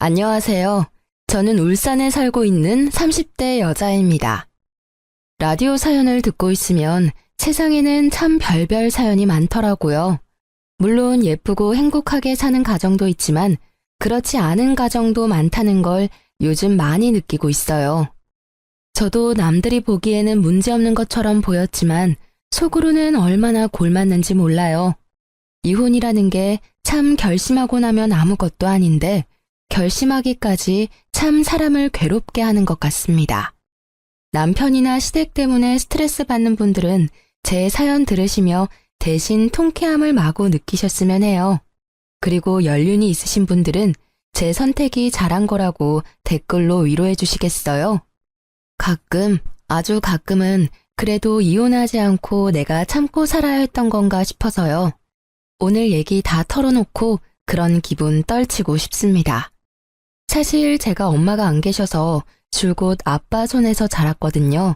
안녕하세요. 저는 울산에 살고 있는 30대 여자입니다. 라디오 사연을 듣고 있으면 세상에는 참 별별 사연이 많더라고요. 물론 예쁘고 행복하게 사는 가정도 있지만 그렇지 않은 가정도 많다는 걸 요즘 많이 느끼고 있어요. 저도 남들이 보기에는 문제없는 것처럼 보였지만 속으로는 얼마나 골맞는지 몰라요. 이혼이라는 게 참 결심하고 나면 아무것도 아닌데 결심하기까지 참 사람을 괴롭게 하는 것 같습니다. 남편이나 시댁 때문에 스트레스 받는 분들은 제 사연 들으시며 대신 통쾌함을 마구 느끼셨으면 해요. 그리고 연륜이 있으신 분들은 제 선택이 잘한 거라고 댓글로 위로해 주시겠어요? 가끔, 아주 가끔은 그래도 이혼하지 않고 내가 참고 살아야 했던 건가 싶어서요. 오늘 얘기 다 털어놓고 그런 기분 떨치고 싶습니다. 사실 제가 엄마가 안 계셔서 줄곧 아빠 손에서 자랐거든요.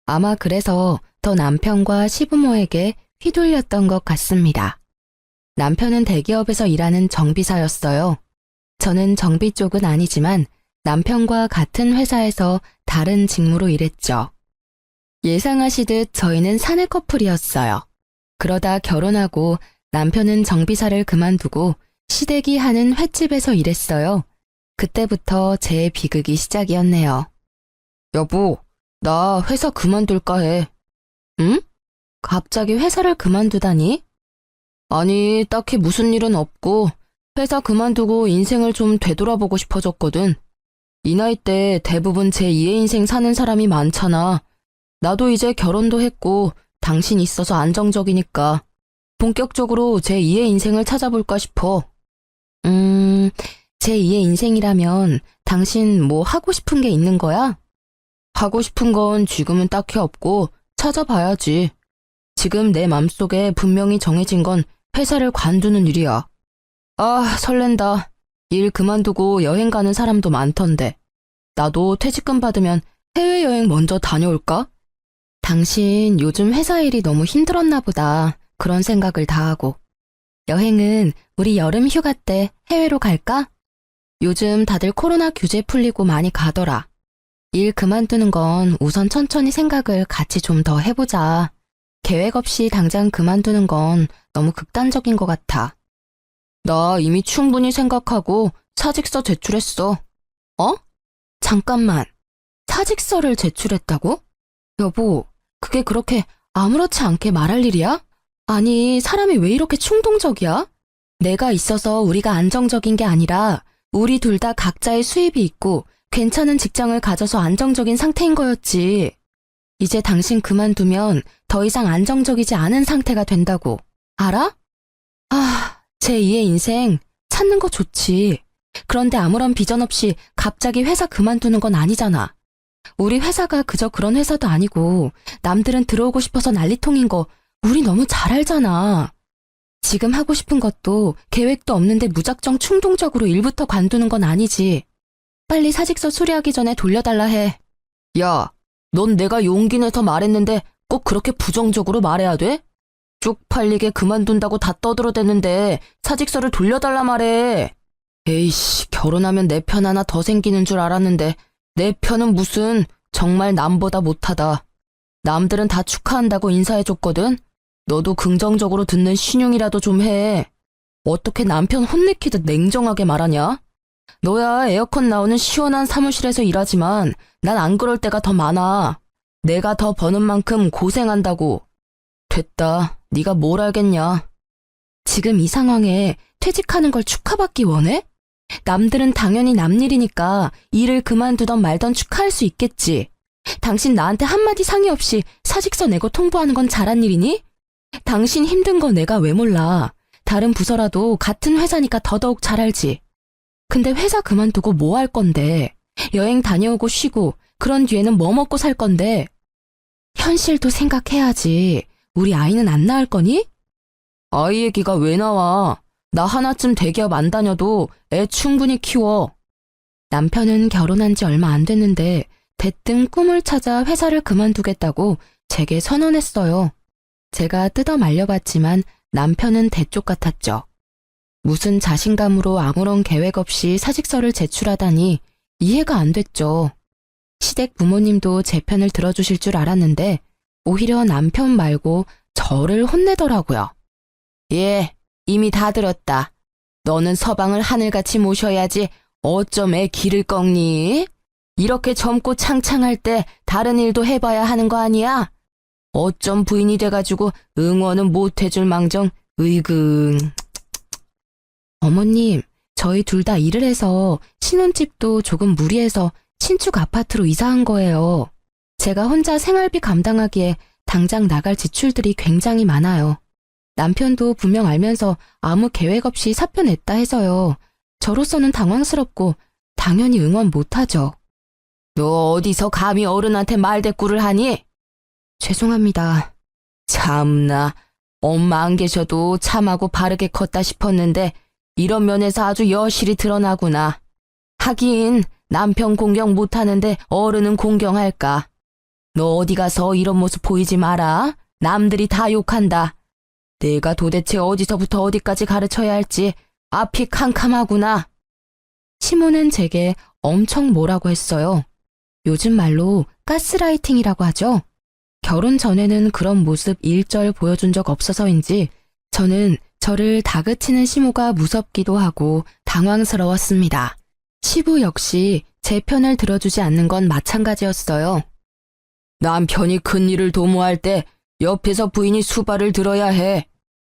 아마 그래서 더 남편과 시부모에게 휘둘렸던 것 같습니다. 남편은 대기업에서 일하는 정비사였어요. 저는 정비 쪽은 아니지만 남편과 같은 회사에서 다른 직무로 일했죠. 예상하시듯 저희는 사내 커플이었어요. 그러다 결혼하고 남편은 정비사를 그만두고 시댁이 하는 횟집에서 일했어요. 그때부터 제 비극이 시작이었네요. 여보, 나 회사 그만둘까 해. 응? 갑자기 회사를 그만두다니? 아니, 딱히 무슨 일은 없고 회사 그만두고 인생을 좀 되돌아보고 싶어졌거든. 이 나이 때 대부분 제2의 인생 사는 사람이 많잖아. 나도 이제 결혼도 했고 당신 있어서 안정적이니까 본격적으로 제2의 인생을 찾아볼까 싶어. 제2의 인생이라면 당신 뭐 하고 싶은 게 있는 거야? 하고 싶은 건 지금은 딱히 없고 찾아봐야지. 지금 내 맘속에 분명히 정해진 건 회사를 관두는 일이야. 아, 설렌다. 일 그만두고 여행 가는 사람도 많던데. 나도 퇴직금 받으면 해외여행 먼저 다녀올까? 당신 요즘 회사 일이 너무 힘들었나 보다. 그런 생각을 다 하고. 여행은 우리 여름 휴가 때 해외로 갈까? 요즘 다들 코로나 규제 풀리고 많이 가더라. 일 그만두는 건 우선 천천히 생각을 같이 좀 더 해보자. 계획 없이 당장 그만두는 건 너무 극단적인 것 같아. 나 이미 충분히 생각하고 사직서 제출했어. 어? 잠깐만. 사직서를 제출했다고? 여보, 그게 그렇게 아무렇지 않게 말할 일이야? 아니, 사람이 왜 이렇게 충동적이야? 내가 있어서 우리가 안정적인 게 아니라 우리 둘 다 각자의 수입이 있고 괜찮은 직장을 가져서 안정적인 상태인 거였지. 이제 당신 그만두면 더 이상 안정적이지 않은 상태가 된다고. 알아? 아, 제2의 인생 찾는 거 좋지. 그런데 아무런 비전 없이 갑자기 회사 그만두는 건 아니잖아. 우리 회사가 그저 그런 회사도 아니고 남들은 들어오고 싶어서 난리통인 거 우리 너무 잘 알잖아. 지금 하고 싶은 것도 계획도 없는데 무작정 충동적으로 일부터 관두는 건 아니지. 빨리 사직서 수리하기 전에 돌려달라 해. 야, 넌 내가 용기 내서 말했는데 꼭 그렇게 부정적으로 말해야 돼? 쪽팔리게 그만둔다고 다 떠들어대는데 사직서를 돌려달라 말해. 에이씨, 결혼하면 내 편 하나 더 생기는 줄 알았는데 내 편은 무슨 정말 남보다 못하다. 남들은 다 축하한다고 인사해줬거든. 너도 긍정적으로 듣는 신용이라도 좀 해. 어떻게 남편 혼내키듯 냉정하게 말하냐? 너야 에어컨 나오는 시원한 사무실에서 일하지만 난 안 그럴 때가 더 많아. 내가 더 버는 만큼 고생한다고. 됐다. 네가 뭘 알겠냐. 지금 이 상황에 퇴직하는 걸 축하받기 원해? 남들은 당연히 남 일이니까 일을 그만두던 말던 축하할 수 있겠지. 당신 나한테 한마디 상의 없이 사직서 내고 통보하는 건 잘한 일이니? 당신 힘든 거 내가 왜 몰라. 다른 부서라도 같은 회사니까 더더욱 잘 알지. 근데 회사 그만두고 뭐 할 건데? 여행 다녀오고 쉬고 그런 뒤에는 뭐 먹고 살 건데? 현실도 생각해야지. 우리 아이는 안 낳을 거니? 아이 얘기가 왜 나와. 나 하나쯤 대기업 안 다녀도 애 충분히 키워. 남편은 결혼한 지 얼마 안 됐는데 대뜸 꿈을 찾아 회사를 그만두겠다고 제게 선언했어요. 제가 뜯어 말려봤지만 남편은 대쪽 같았죠. 무슨 자신감으로 아무런 계획 없이 사직서를 제출하다니 이해가 안 됐죠. 시댁 부모님도 제 편을 들어주실 줄 알았는데 오히려 남편 말고 저를 혼내더라고요. 예, 이미 다 들었다. 너는 서방을 하늘같이 모셔야지 어쩜 애 기를 꺾니? 이렇게 젊고 창창할 때 다른 일도 해봐야 하는 거 아니야? 어쩜 부인이 돼가지고 응원은 못 해줄 망정, 으이그. 어머님, 저희 둘 다 일을 해서 신혼집도 조금 무리해서 신축 아파트로 이사한 거예요. 제가 혼자 생활비 감당하기에 당장 나갈 지출들이 굉장히 많아요. 남편도 분명 알면서 아무 계획 없이 사표 냈다 해서요. 저로서는 당황스럽고 당연히 응원 못하죠. 너 어디서 감히 어른한테 말대꾸를 하니? 죄송합니다. 참나, 엄마 안 계셔도 참하고 바르게 컸다 싶었는데 이런 면에서 아주 여실히 드러나구나. 하긴 남편 공경 못하는데 어른은 공경할까. 너 어디 가서 이런 모습 보이지 마라. 남들이 다 욕한다. 내가 도대체 어디서부터 어디까지 가르쳐야 할지 앞이 캄캄하구나. 시모는 제게 엄청 뭐라고 했어요. 요즘 말로 가스라이팅이라고 하죠. 결혼 전에는 그런 모습 일절 보여준 적 없어서인지 저는 저를 다그치는 시모가 무섭기도 하고 당황스러웠습니다. 시부 역시 제 편을 들어주지 않는 건 마찬가지였어요. 남편이 큰일을 도모할 때 옆에서 부인이 수발을 들어야 해.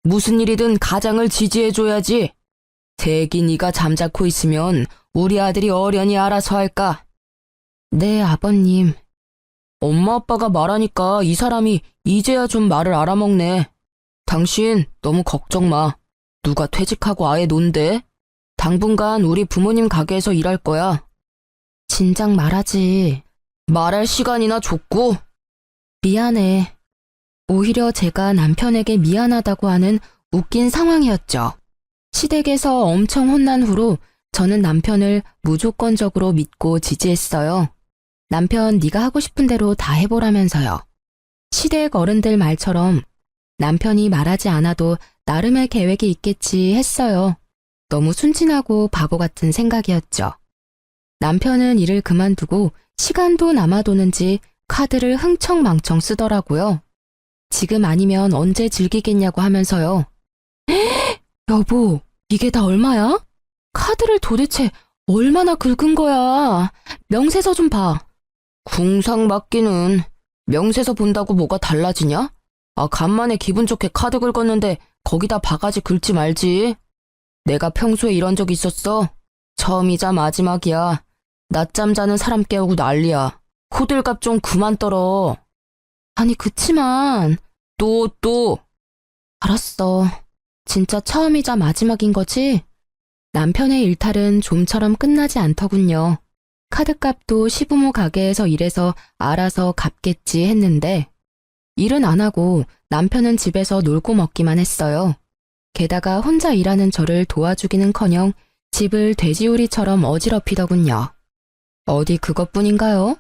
무슨 일이든 가장을 지지해줘야지. 대기 네가 잠자코 있으면 우리 아들이 어련히 알아서 할까? 네, 아버님. 엄마 아빠가 말하니까 이 사람이 이제야 좀 말을 알아먹네. 당신 너무 걱정 마. 누가 퇴직하고 아예 논대? 당분간 우리 부모님 가게에서 일할 거야. 진작 말하지. 말할 시간이나 줬고. 미안해. 오히려 제가 남편에게 미안하다고 하는 웃긴 상황이었죠. 시댁에서 엄청 혼난 후로 저는 남편을 무조건적으로 믿고 지지했어요. 남편 네가 하고 싶은 대로 다 해보라면서요. 시댁 어른들 말처럼 남편이 말하지 않아도 나름의 계획이 있겠지 했어요. 너무 순진하고 바보 같은 생각이었죠. 남편은 일을 그만두고 시간도 남아도는지 카드를 흥청망청 쓰더라고요. 지금 아니면 언제 즐기겠냐고 하면서요. 여보, 이게 다 얼마야? 카드를 도대체 얼마나 긁은 거야? 명세서 좀 봐. 궁상 맞기는 명세서 본다고 뭐가 달라지냐? 아, 간만에 기분 좋게 카드 긁었는데 거기다 바가지 긁지 말지. 내가 평소에 이런 적 있었어? 처음이자 마지막이야. 낮잠 자는 사람 깨우고 난리야. 호들갑 좀 그만 떨어. 아니, 그치만 또. 알았어. 진짜 처음이자 마지막인 거지? 남편의 일탈은 좀처럼 끝나지 않더군요. 카드값도 시부모 가게에서 일해서 알아서 갚겠지 했는데 일은 안 하고 남편은 집에서 놀고 먹기만 했어요. 게다가 혼자 일하는 저를 도와주기는커녕 집을 돼지우리처럼 어지럽히더군요. 어디 그것뿐인가요?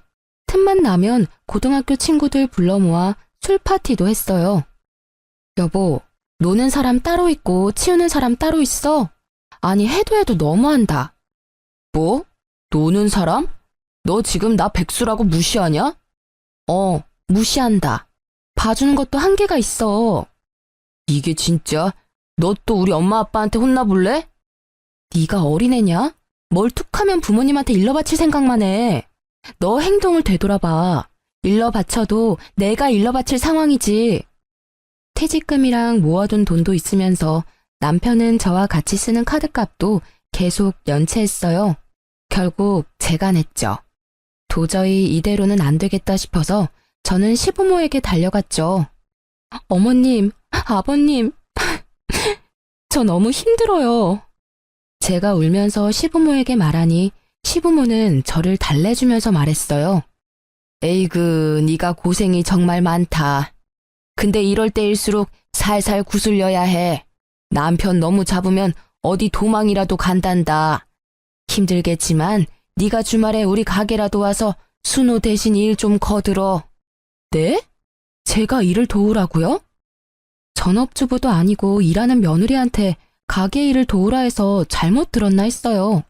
틈만 나면 고등학교 친구들 불러 모아 술 파티도 했어요. 여보, 노는 사람 따로 있고 치우는 사람 따로 있어? 아니, 해도 너무한다. 뭐? 노는 사람? 너 지금 나 백수라고 무시하냐? 무시한다. 봐주는 것도 한계가 있어. 이게 진짜? 너 또 우리 엄마 아빠한테 혼나볼래? 네가 어린애냐? 뭘 툭하면 부모님한테 일러 바칠 생각만 해. 너 행동을 되돌아봐. 일러 바쳐도 내가 일러 바칠 상황이지. 퇴직금이랑 모아둔 돈도 있으면서 남편은 저와 같이 쓰는 카드값도 계속 연체했어요. 결국 제가 냈죠. 도저히 이대로는 안 되겠다 싶어서 저는 시부모에게 달려갔죠. 어머님, 아버님, 저 너무 힘들어요. 제가 울면서 시부모에게 말하니 시부모는 저를 달래주면서 말했어요. 에이그, 네가 고생이 정말 많다. 근데 이럴 때일수록 살살 구슬려야 해. 남편 너무 잡으면 어디 도망이라도 간단다. 힘들겠지만 네가 주말에 우리 가게라도 와서 순호 대신 일 좀 거들어. 네? 제가 일을 도우라고요? 전업주부도 아니고 일하는 며느리한테 가게 일을 도우라 해서 잘못 들었나 했어요.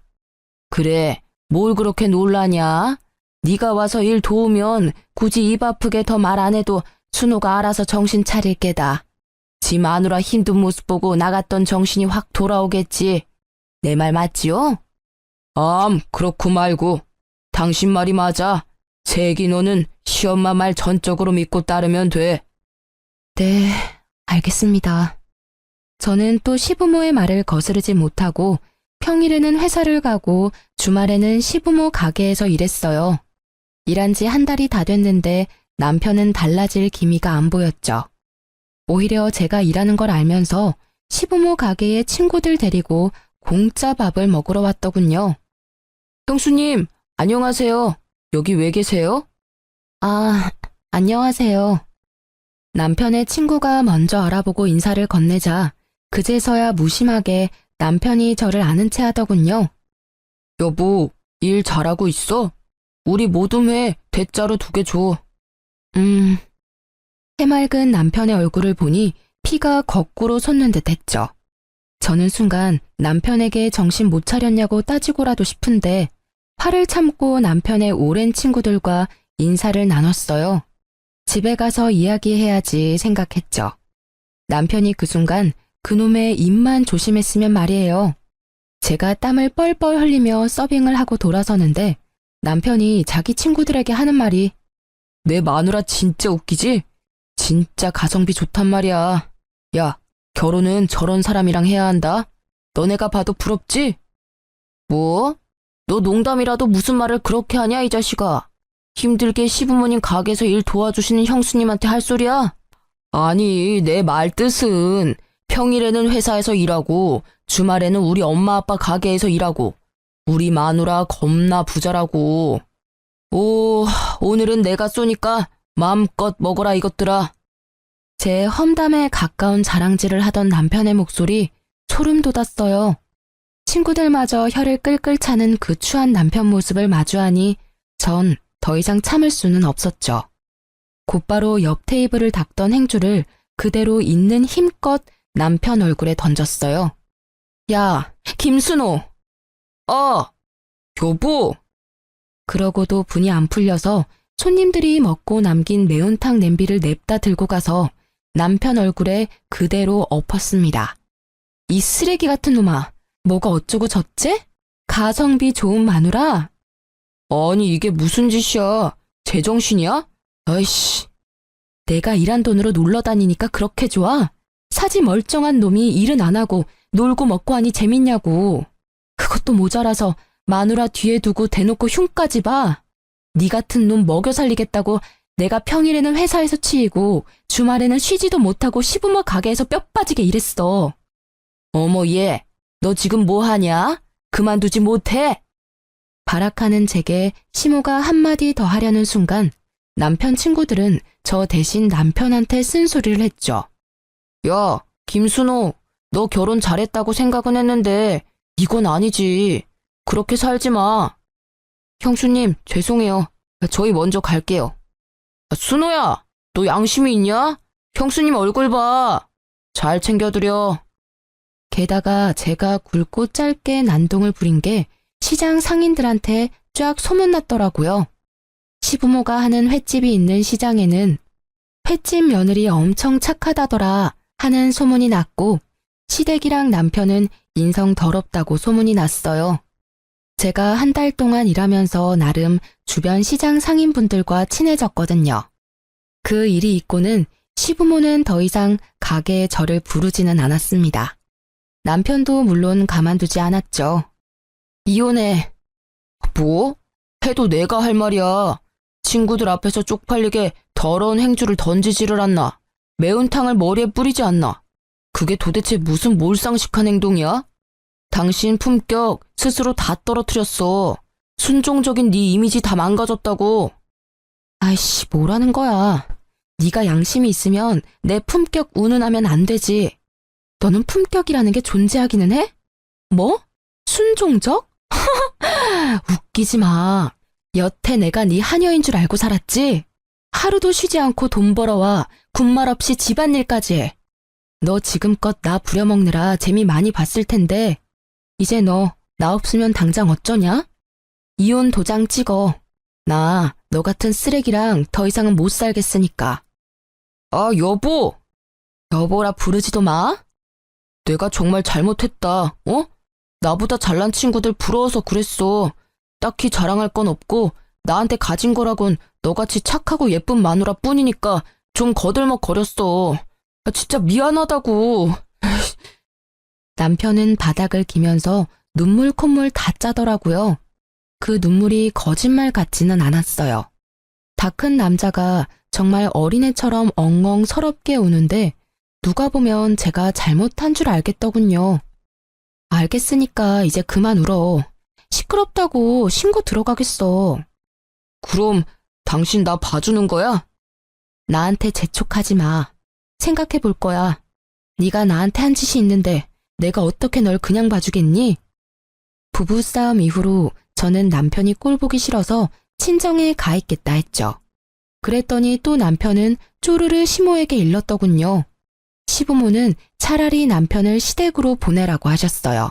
그래, 뭘 그렇게 놀라냐? 네가 와서 일 도우면 굳이 입 아프게 더 말 안 해도 순호가 알아서 정신 차릴 게다. 지 마누라 힘든 모습 보고 나갔던 정신이 확 돌아오겠지. 내 말 맞지요? 그렇고 말고. 당신 말이 맞아. 세기 너는 시엄마 말 전적으로 믿고 따르면 돼. 네, 알겠습니다. 저는 또 시부모의 말을 거스르지 못하고 평일에는 회사를 가고 주말에는 시부모 가게에서 일했어요. 일한 지 한 달이 다 됐는데 남편은 달라질 기미가 안 보였죠. 오히려 제가 일하는 걸 알면서 시부모 가게에 친구들 데리고 공짜 밥을 먹으러 왔더군요. 형수님, 안녕하세요. 여기 왜 계세요? 안녕하세요. 남편의 친구가 먼저 알아보고 인사를 건네자 그제서야 무심하게 남편이 저를 아는 체 하더군요. 여보, 일 잘하고 있어? 우리 모둠에 대자로 2개 줘. 해맑은 남편의 얼굴을 보니 피가 거꾸로 솟는 듯 했죠. 저는 순간 남편에게 정신 못 차렸냐고 따지고라도 싶은데 화를 참고 남편의 오랜 친구들과 인사를 나눴어요. 집에 가서 이야기해야지 생각했죠. 남편이 그 순간 그놈의 입만 조심했으면 말이에요. 제가 땀을 뻘뻘 흘리며 서빙을 하고 돌아서는데 남편이 자기 친구들에게 하는 말이 내 마누라 진짜 웃기지? 진짜 가성비 좋단 말이야. 야, 결혼은 저런 사람이랑 해야 한다. 너네가 봐도 부럽지? 뭐? 너 농담이라도 무슨 말을 그렇게 하냐 이 자식아. 힘들게 시부모님 가게에서 일 도와주시는 형수님한테 할 소리야? 아니, 내 말 뜻은 평일에는 회사에서 일하고 주말에는 우리 엄마 아빠 가게에서 일하고 우리 마누라 겁나 부자라고. 오, 오늘은 내가 쏘니까 마음껏 먹어라 이것들아. 제 험담에 가까운 자랑질을 하던 남편의 목소리 소름 돋았어요. 친구들마저 혀를 끌끌 차는 그 추한 남편 모습을 마주하니 전 더 이상 참을 수는 없었죠. 곧바로 옆 테이블을 닦던 행주를 그대로 있는 힘껏 남편 얼굴에 던졌어요. 야, 김순호! 여보! 그러고도 분이 안 풀려서 손님들이 먹고 남긴 매운탕 냄비를 냅다 들고 가서 남편 얼굴에 그대로 엎었습니다. 이 쓰레기 같은 놈아, 뭐가 어쩌고 저째? 가성비 좋은 마누라? 아니 이게 무슨 짓이야? 제정신이야? 아이씨. 내가 일한 돈으로 놀러 다니니까 그렇게 좋아? 사지 멀쩡한 놈이 일은 안 하고 놀고 먹고 하니 재밌냐고. 그것도 모자라서 마누라 뒤에 두고 대놓고 흉까지 봐. 네 같은 놈 먹여 살리겠다고 내가 평일에는 회사에서 치이고 주말에는 쉬지도 못하고 시부모 가게에서 뼈 빠지게 일했어. 어머 얘, 너 지금 뭐 하냐? 그만두지 못해? 발악하는 제게 시모가 한마디 더 하려는 순간 남편 친구들은 저 대신 남편한테 쓴소리를 했죠. 야, 김순호, 너 결혼 잘했다고 생각은 했는데 이건 아니지. 그렇게 살지 마. 형수님, 죄송해요. 저희 먼저 갈게요. 순호야, 너 양심이 있냐? 형수님 얼굴 봐. 잘 챙겨드려. 게다가 제가 굵고 짧게 난동을 부린 게 시장 상인들한테 쫙 소문났더라고요. 시부모가 하는 횟집이 있는 시장에는 횟집 며느리 엄청 착하다더라 하는 소문이 났고 시댁이랑 남편은 인성 더럽다고 소문이 났어요. 제가 한 달 동안 일하면서 나름 주변 시장 상인분들과 친해졌거든요. 그 일이 있고는 시부모는 더 이상 가게에 저를 부르지는 않았습니다. 남편도 물론 가만두지 않았죠. 이혼해. 뭐? 해도 내가 할 말이야. 친구들 앞에서 쪽팔리게 더러운 행주를 던지지를 않나. 매운탕을 머리에 뿌리지 않나. 그게 도대체 무슨 몰상식한 행동이야? 당신 품격 스스로 다 떨어뜨렸어. 순종적인 네 이미지 다 망가졌다고. 아이씨, 뭐라는 거야. 네가 양심이 있으면 내 품격 운운하면 안 되지. 너는 품격이라는 게 존재하기는 해? 뭐? 순종적? 웃기지 마. 여태 내가 네 하녀인 줄 알고 살았지? 하루도 쉬지 않고 돈 벌어와 군말 없이 집안일까지 해. 너 지금껏 나 부려먹느라 재미 많이 봤을 텐데 이제 너 나 없으면 당장 어쩌냐? 이혼 도장 찍어. 나 너 같은 쓰레기랑 더 이상은 못 살겠으니까. 아, 여보! 여보라 부르지도 마? 내가 정말 잘못했다, 어? 나보다 잘난 친구들 부러워서 그랬어. 딱히 자랑할 건 없고 나한테 가진 거라곤 너같이 착하고 예쁜 마누라 뿐이니까 좀 거들먹거렸어. 진짜 미안하다고. 남편은 바닥을 기면서 눈물 콧물 다 짜더라고요. 그 눈물이 거짓말 같지는 않았어요. 다 큰 남자가 정말 어린애처럼 엉엉 서럽게 우는데 누가 보면 제가 잘못한 줄 알겠더군요. 알겠으니까 이제 그만 울어. 시끄럽다고 신고 들어가겠어. 그럼 당신 나 봐주는 거야? 나한테 재촉하지 마. 생각해 볼 거야. 네가 나한테 한 짓이 있는데 내가 어떻게 널 그냥 봐주겠니? 부부싸움 이후로 저는 남편이 꼴보기 싫어서 친정에 가 있겠다 했죠. 그랬더니 또 남편은 쪼르르 시모에게 일렀더군요. 시부모는 차라리 남편을 시댁으로 보내라고 하셨어요.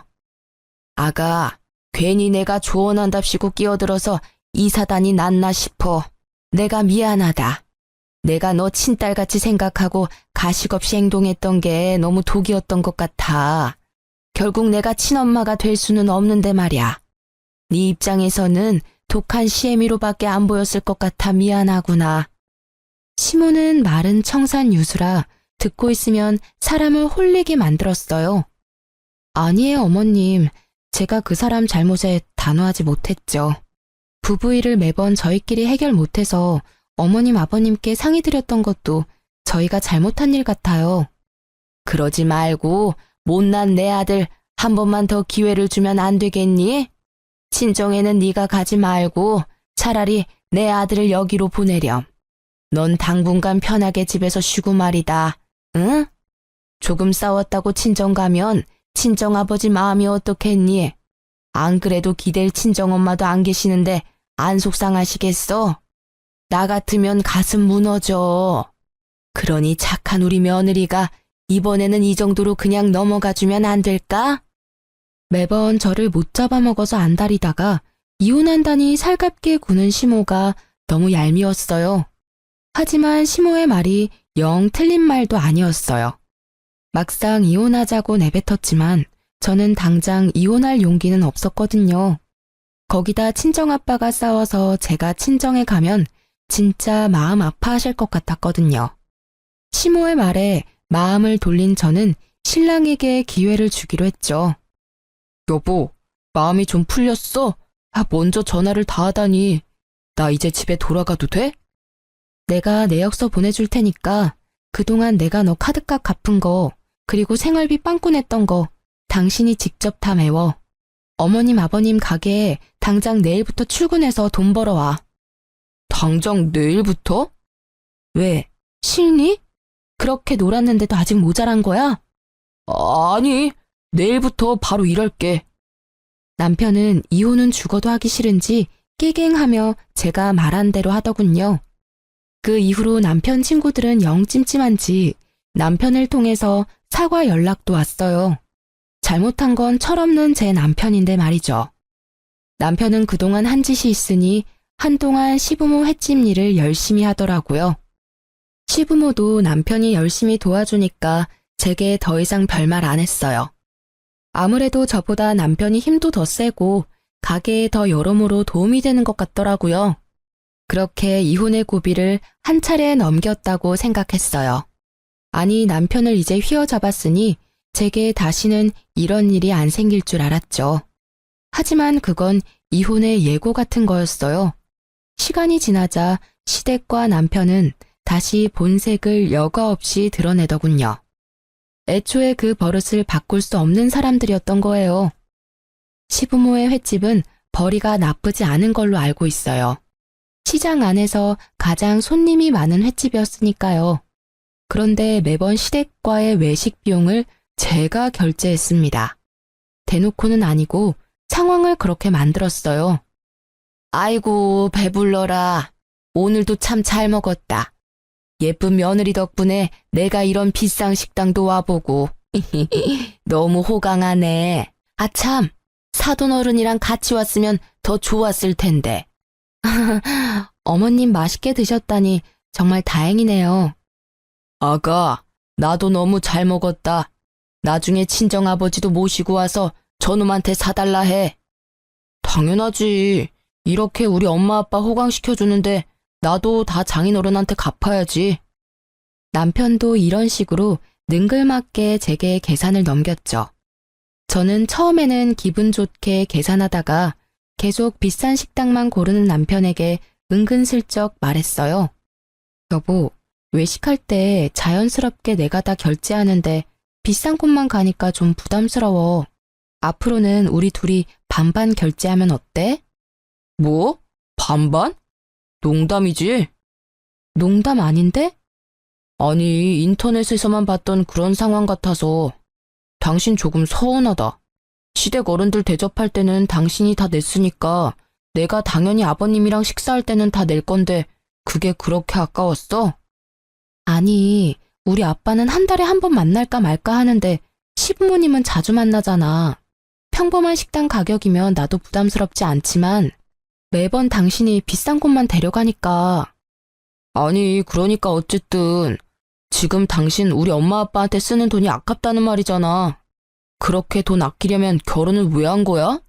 아가, 괜히 내가 조언한답시고 끼어들어서 이 사단이 났나 싶어. 내가 미안하다. 내가 너 친딸같이 생각하고 가식 없이 행동했던 게 너무 독이었던 것 같아. 결국 내가 친엄마가 될 수는 없는데 말이야. 네 입장에서는 독한 시애미로밖에 안 보였을 것 같아 미안하구나. 시모는 말은 청산유수라 듣고 있으면 사람을 홀리게 만들었어요. 아니에요, 어머님. 제가 그 사람 잘못에 단호하지 못했죠. 부부 일을 매번 저희끼리 해결 못해서 어머님, 아버님께 상의드렸던 것도 저희가 잘못한 일 같아요. 그러지 말고 못난 내 아들 한 번만 더 기회를 주면 안 되겠니? 친정에는 네가 가지 말고 차라리 내 아들을 여기로 보내렴. 넌 당분간 편하게 집에서 쉬고 말이다. 응? 조금 싸웠다고 친정 가면 친정아버지 마음이 어떻겠니? 안 그래도 기댈 친정엄마도 안 계시는데 안 속상하시겠어? 나 같으면 가슴 무너져. 그러니 착한 우리 며느리가 이번에는 이 정도로 그냥 넘어가주면 안 될까? 매번 저를 못 잡아먹어서 안달이다가 이혼한다니 살갑게 구는 시모가 너무 얄미웠어요. 하지만 시모의 말이 영 틀린 말도 아니었어요. 막상 이혼하자고 내뱉었지만 저는 당장 이혼할 용기는 없었거든요. 거기다 친정아빠가 싸워서 제가 친정에 가면 진짜 마음 아파하실 것 같았거든요. 시모의 말에 마음을 돌린 저는 신랑에게 기회를 주기로 했죠. 여보, 마음이 좀 풀렸어? 먼저 전화를 다 하다니. 나 이제 집에 돌아가도 돼? 내가 내역서 보내줄 테니까 그동안 내가 너 카드값 갚은 거 그리고 생활비 빵꾸 냈던 거 당신이 직접 다 메워. 어머님 아버님 가게에 당장 내일부터 출근해서 돈 벌어와. 당장 내일부터? 왜? 싫니? 그렇게 놀았는데도 아직 모자란 거야? 아니, 내일부터 바로 일할게. 남편은 이혼은 죽어도 하기 싫은지 깨갱하며 제가 말한 대로 하더군요. 그 이후로 남편 친구들은 영 찜찜한지 남편을 통해서 사과 연락도 왔어요. 잘못한 건 철없는 제 남편인데 말이죠. 남편은 그동안 한 짓이 있으니 한동안 시부모 횟집 일을 열심히 하더라고요. 시부모도 남편이 열심히 도와주니까 제게 더 이상 별말 안 했어요. 아무래도 저보다 남편이 힘도 더 세고 가게에 더 여러모로 도움이 되는 것 같더라고요. 그렇게 이혼의 고비를 한 차례 넘겼다고 생각했어요. 아니, 남편을 이제 휘어잡았으니 제게 다시는 이런 일이 안 생길 줄 알았죠. 하지만 그건 이혼의 예고 같은 거였어요. 시간이 지나자 시댁과 남편은 다시 본색을 여과 없이 드러내더군요. 애초에 그 버릇을 바꿀 수 없는 사람들이었던 거예요. 시부모의 횟집은 벌이가 나쁘지 않은 걸로 알고 있어요. 시장 안에서 가장 손님이 많은 횟집이었으니까요. 그런데 매번 시댁과의 외식 비용을 제가 결제했습니다. 대놓고는 아니고 상황을 그렇게 만들었어요. 아이고, 배불러라. 오늘도 참 잘 먹었다. 예쁜 며느리 덕분에 내가 이런 비싼 식당도 와보고. 너무 호강하네. 아참, 사돈어른이랑 같이 왔으면 더 좋았을 텐데. 어머님 맛있게 드셨다니 정말 다행이네요. 아가, 나도 너무 잘 먹었다. 나중에 친정아버지도 모시고 와서 저놈한테 사달라 해. 당연하지. 이렇게 우리 엄마 아빠 호강시켜주는데 나도 다 장인어른한테 갚아야지. 남편도 이런 식으로 능글맞게 제게 계산을 넘겼죠. 저는 처음에는 기분 좋게 계산하다가 계속 비싼 식당만 고르는 남편에게 은근슬쩍 말했어요. 여보, 외식할 때 자연스럽게 내가 다 결제하는데 비싼 곳만 가니까 좀 부담스러워. 앞으로는 우리 둘이 반반 결제하면 어때? 뭐? 반반? 농담이지? 농담 아닌데? 아니, 인터넷에서만 봤던 그런 상황 같아서. 당신 조금 서운하다. 시댁 어른들 대접할 때는 당신이 다 냈으니까 내가 당연히 아버님이랑 식사할 때는 다 낼 건데 그게 그렇게 아까웠어? 아니, 우리 아빠는 한 달에 한 번 만날까 말까 하는데 시부모님은 자주 만나잖아. 평범한 식당 가격이면 나도 부담스럽지 않지만 매번 당신이 비싼 곳만 데려가니까. 아니, 그러니까 어쨌든 지금 당신 우리 엄마 아빠한테 쓰는 돈이 아깝다는 말이잖아. 그렇게 돈 아끼려면 결혼을 왜 한 거야?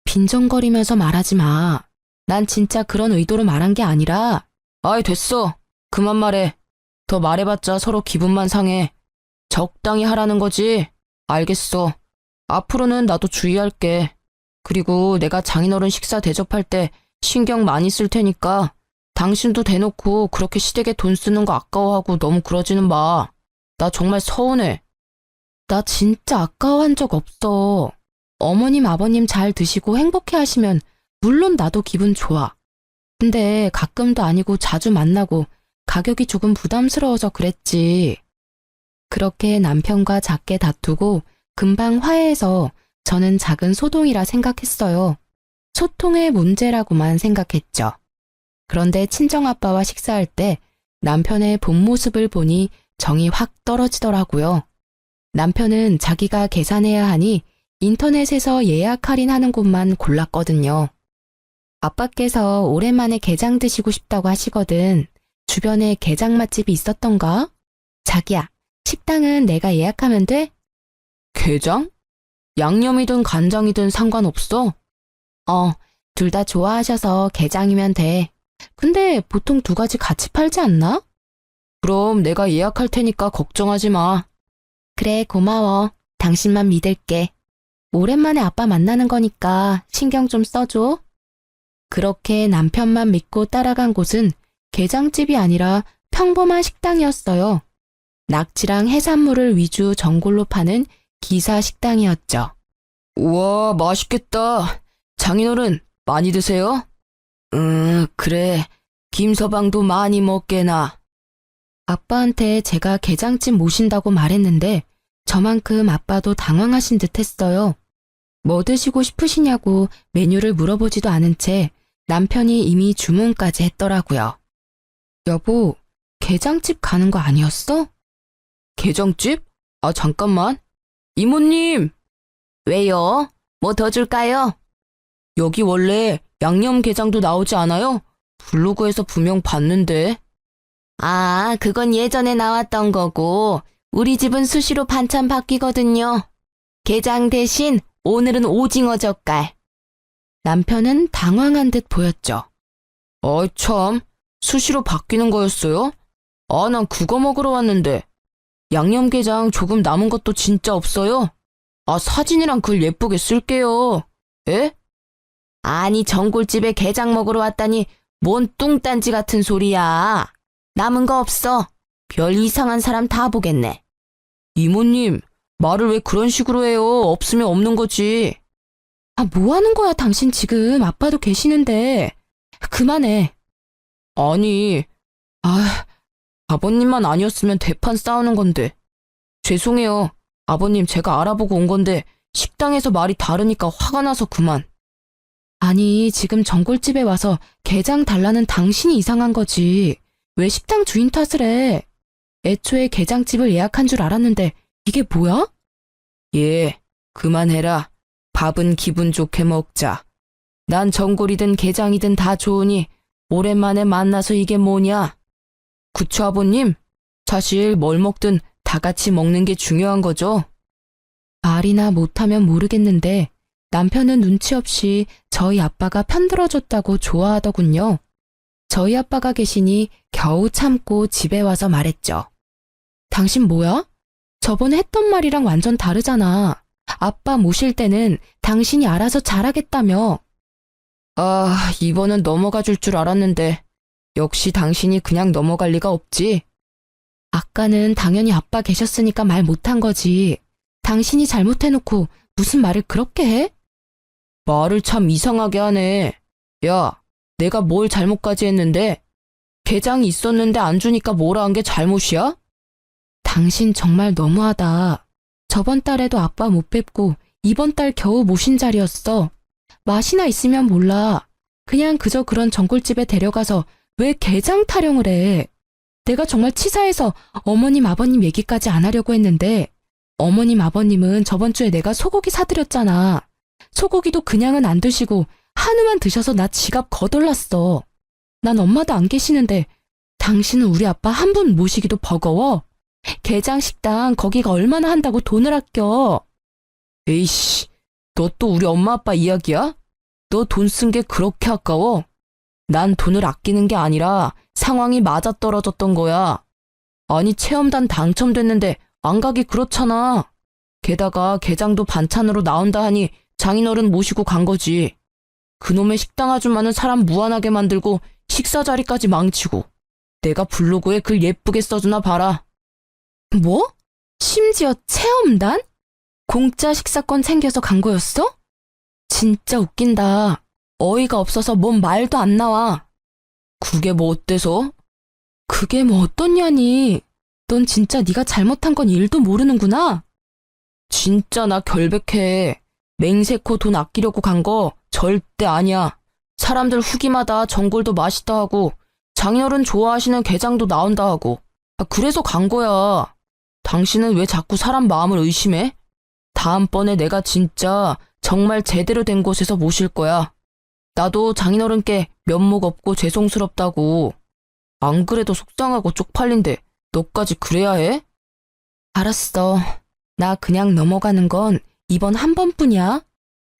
빈정거리면서 말하지 마. 난 진짜 그런 의도로 말한 게 아니라. 아이, 됐어. 그만 말해. 더 말해봤자 서로 기분만 상해. 적당히 하라는 거지. 알겠어. 앞으로는 나도 주의할게. 그리고 내가 장인어른 식사 대접할 때 신경 많이 쓸 테니까 당신도 대놓고 그렇게 시댁에 돈 쓰는 거 아까워하고 너무 그러지는 마. 나 정말 서운해. 나 진짜 아까워한 적 없어. 어머님, 아버님 잘 드시고 행복해 하시면 물론 나도 기분 좋아. 근데 가끔도 아니고 자주 만나고 가격이 조금 부담스러워서 그랬지. 그렇게 남편과 작게 다투고 금방 화해해서 저는 작은 소동이라 생각했어요. 소통의 문제라고만 생각했죠. 그런데 친정아빠와 식사할 때 남편의 본 모습을 보니 정이 확 떨어지더라고요. 남편은 자기가 계산해야 하니 인터넷에서 예약 할인하는 곳만 골랐거든요. 아빠께서 오랜만에 게장 드시고 싶다고 하시거든. 주변에 게장 맛집이 있었던가? 자기야, 식당은 내가 예약하면 돼? 게장? 양념이든 간장이든 상관없어? 둘 다 좋아하셔서 게장이면 돼. 근데 보통 두 가지 같이 팔지 않나? 그럼 내가 예약할 테니까 걱정하지 마. 그래, 고마워. 당신만 믿을게. 오랜만에 아빠 만나는 거니까 신경 좀 써줘. 그렇게 남편만 믿고 따라간 곳은 게장집이 아니라 평범한 식당이었어요. 낙지랑 해산물을 위주 전골로 파는 기사 식당이었죠. 우와, 맛있겠다. 장인어른, 많이 드세요? 그래. 김서방도 많이 먹게나. 아빠한테 제가 게장집 모신다고 말했는데 저만큼 아빠도 당황하신 듯 했어요. 뭐 드시고 싶으시냐고 메뉴를 물어보지도 않은 채 남편이 이미 주문까지 했더라고요. 여보, 게장집 가는 거 아니었어? 게장집? 아, 잠깐만. 이모님! 왜요? 뭐 더 줄까요? 여기 원래 양념게장도 나오지 않아요? 블로그에서 분명 봤는데. 아, 그건 예전에 나왔던 거고 우리 집은 수시로 반찬 바뀌거든요. 게장 대신 오늘은 오징어 젓갈. 남편은 당황한 듯 보였죠. 어이 참, 수시로 바뀌는 거였어요? 아, 난 그거 먹으러 왔는데. 양념게장 조금 남은 것도 진짜 없어요? 아, 사진이랑 글 예쁘게 쓸게요. 에? 아니, 전골집에 게장 먹으러 왔다니 뭔 뚱딴지 같은 소리야. 남은 거 없어. 별 이상한 사람 다 보겠네. 이모님, 말을 왜 그런 식으로 해요? 없으면 없는 거지. 아, 뭐 하는 거야, 당신 지금. 아빠도 계시는데. 그만해. 아니, 아버님만 아니었으면 대판 싸우는 건데. 죄송해요. 아버님, 제가 알아보고 온 건데 식당에서 말이 다르니까 화가 나서 그만. 아니, 지금 전골집에 와서 게장 달라는 당신이 이상한 거지. 왜 식당 주인 탓을 해? 애초에 게장집을 예약한 줄 알았는데 이게 뭐야? 예, 그만해라. 밥은 기분 좋게 먹자. 난 전골이든 게장이든 다 좋으니 오랜만에 만나서 이게 뭐냐? 그쵸, 아버님? 사실 뭘 먹든 다 같이 먹는 게 중요한 거죠. 말이나 못하면 모르겠는데 남편은 눈치 없이 저희 아빠가 편들어줬다고 좋아하더군요. 저희 아빠가 계시니 겨우 참고 집에 와서 말했죠. 당신 뭐야? 저번에 했던 말이랑 완전 다르잖아. 아빠 모실 때는 당신이 알아서 잘하겠다며. 아, 이번은 넘어가 줄 줄 알았는데 역시 당신이 그냥 넘어갈 리가 없지. 아까는 당연히 아빠 계셨으니까 말 못한 거지. 당신이 잘못해놓고 무슨 말을 그렇게 해? 말을 참 이상하게 하네. 야, 내가 뭘 잘못까지 했는데? 게장이 있었는데 안 주니까 뭐라 한 게 잘못이야? 당신 정말 너무하다. 저번 달에도 아빠 못 뵙고 이번 달 겨우 모신 자리였어. 맛이나 있으면 몰라. 그냥 그저 그런 전골집에 데려가서 왜 게장 타령을 해? 내가 정말 치사해서 어머님 아버님 얘기까지 안 하려고 했는데 어머님 아버님은 저번 주에 내가 소고기 사드렸잖아. 소고기도 그냥은 안 드시고 한우만 드셔서 나 지갑 거덜났어. 난 엄마도 안 계시는데 당신은 우리 아빠 한 분 모시기도 버거워? 게장 식당 거기가 얼마나 한다고 돈을 아껴? 에이씨, 너 또 우리 엄마 아빠 이야기야? 너 돈 쓴 게 그렇게 아까워? 난 돈을 아끼는 게 아니라 상황이 맞아떨어졌던 거야. 아니, 체험단 당첨됐는데 안 가기 그렇잖아. 게다가 게장도 반찬으로 나온다 하니 장인어른 모시고 간 거지. 그놈의 식당 아줌마는 사람 무안하게 만들고 식사 자리까지 망치고. 내가 블로그에 글 예쁘게 써주나 봐라. 뭐? 심지어 체험단? 공짜 식사권 챙겨서 간 거였어? 진짜 웃긴다. 어이가 없어서 뭔 말도 안 나와. 그게 뭐 어때서? 그게 뭐 어떻냐니. 넌 진짜 네가 잘못한 건 일도 모르는구나. 진짜 나 결백해. 맹세코 돈 아끼려고 간 거 절대 아니야. 사람들 후기마다 전골도 맛있다 하고 장인어른 좋아하시는 게장도 나온다 하고. 그래서 간 거야. 당신은 왜 자꾸 사람 마음을 의심해? 다음번에 내가 진짜 정말 제대로 된 곳에서 모실 거야. 나도 장인어른께 면목 없고 죄송스럽다고. 안 그래도 속상하고 쪽팔린데 너까지 그래야 해? 알았어. 나 그냥 넘어가는 건 이번 한 번뿐이야.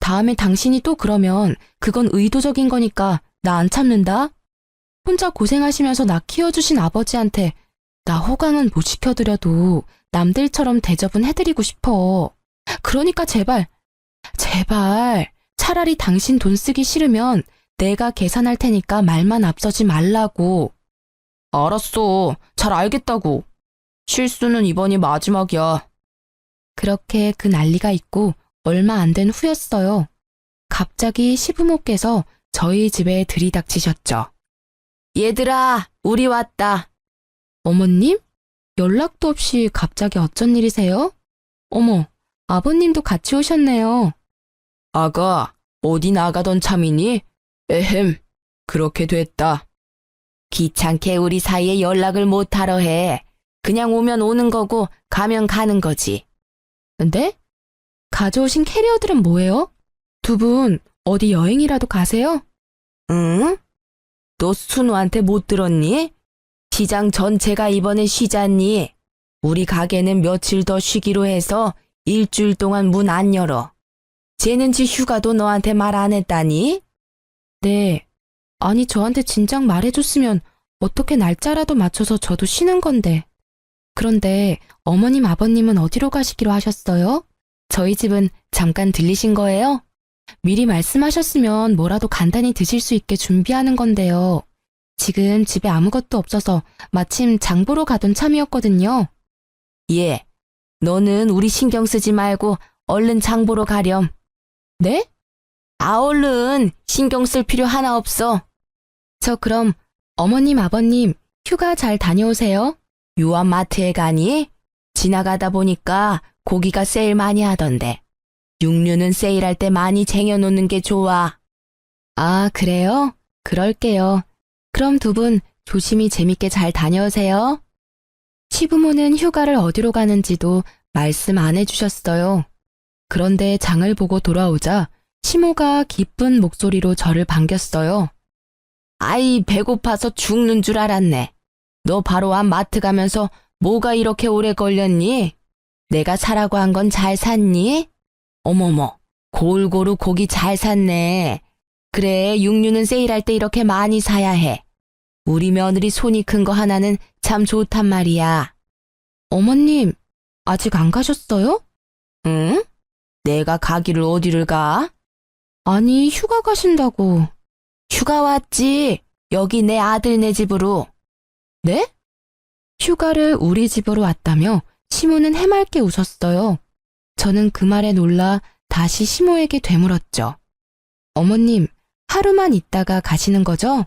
다음에 당신이 또 그러면 그건 의도적인 거니까 나 안 참는다. 혼자 고생하시면서 나 키워주신 아버지한테 나 호강은 못 시켜드려도 남들처럼 대접은 해드리고 싶어. 그러니까 제발 차라리 당신 돈 쓰기 싫으면 내가 계산할 테니까 말만 앞서지 말라고. 알았어. 잘 알겠다고. 실수는 이번이 마지막이야. 그렇게 그 난리가 있고 얼마 안 된 후였어요. 갑자기 시부모께서 저희 집에 들이닥치셨죠. 얘들아, 우리 왔다. 어머님? 연락도 없이 갑자기 어쩐 일이세요? 어머, 아버님도 같이 오셨네요. 아가, 어디 나가던 참이니? 에헴, 그렇게 됐다. 귀찮게 우리 사이에 연락을 못하러 해. 그냥 오면 오는 거고 가면 가는 거지. 네? 가져오신 캐리어들은 뭐예요? 두 분 어디 여행이라도 가세요? 응? 너 순우한테 못 들었니? 시장 전체가 이번에 쉬잖니. 우리 가게는 며칠 더 쉬기로 해서 일주일 동안 문 안 열어. 쟤는 지 휴가도 너한테 말 안 했다니? 네. 아니, 저한테 진작 말해줬으면 어떻게 날짜라도 맞춰서 저도 쉬는 건데. 그런데 어머님 아버님은 어디로 가시기로 하셨어요? 저희 집은 잠깐 들리신 거예요? 미리 말씀하셨으면 뭐라도 간단히 드실 수 있게 준비하는 건데요. 지금 집에 아무것도 없어서 마침 장 보러 가던 참이었거든요. 예, 너는 우리 신경 쓰지 말고 얼른 장 보러 가렴. 네? 얼른 신경 쓸 필요 하나 없어. 저 그럼 어머님 아버님 휴가 잘 다녀오세요. 요한 마트에 가니? 지나가다 보니까 고기가 세일 많이 하던데. 육류는 세일할 때 많이 쟁여놓는 게 좋아. 아, 그래요? 그럴게요. 그럼 두 분 조심히 재밌게 잘 다녀오세요. 시부모는 휴가를 어디로 가는지도 말씀 안 해주셨어요. 그런데 장을 보고 돌아오자 시모가 기쁜 목소리로 저를 반겼어요. 아이, 배고파서 죽는 줄 알았네. 너 바로 앞 마트 가면서 뭐가 이렇게 오래 걸렸니? 내가 사라고 한 건 잘 샀니? 어머머, 골고루 고기 잘 샀네. 그래, 육류는 세일할 때 이렇게 많이 사야 해. 우리 며느리 손이 큰 거 하나는 참 좋단 말이야. 어머님, 아직 안 가셨어요? 응? 내가 가기를 어디를 가? 아니, 휴가 가신다고. 휴가 왔지. 여기 내 아들네 집으로. 네? 휴가를 우리 집으로 왔다며 시모는 해맑게 웃었어요. 저는 그 말에 놀라 다시 시모에게 되물었죠. 어머님, 하루만 있다가 가시는 거죠?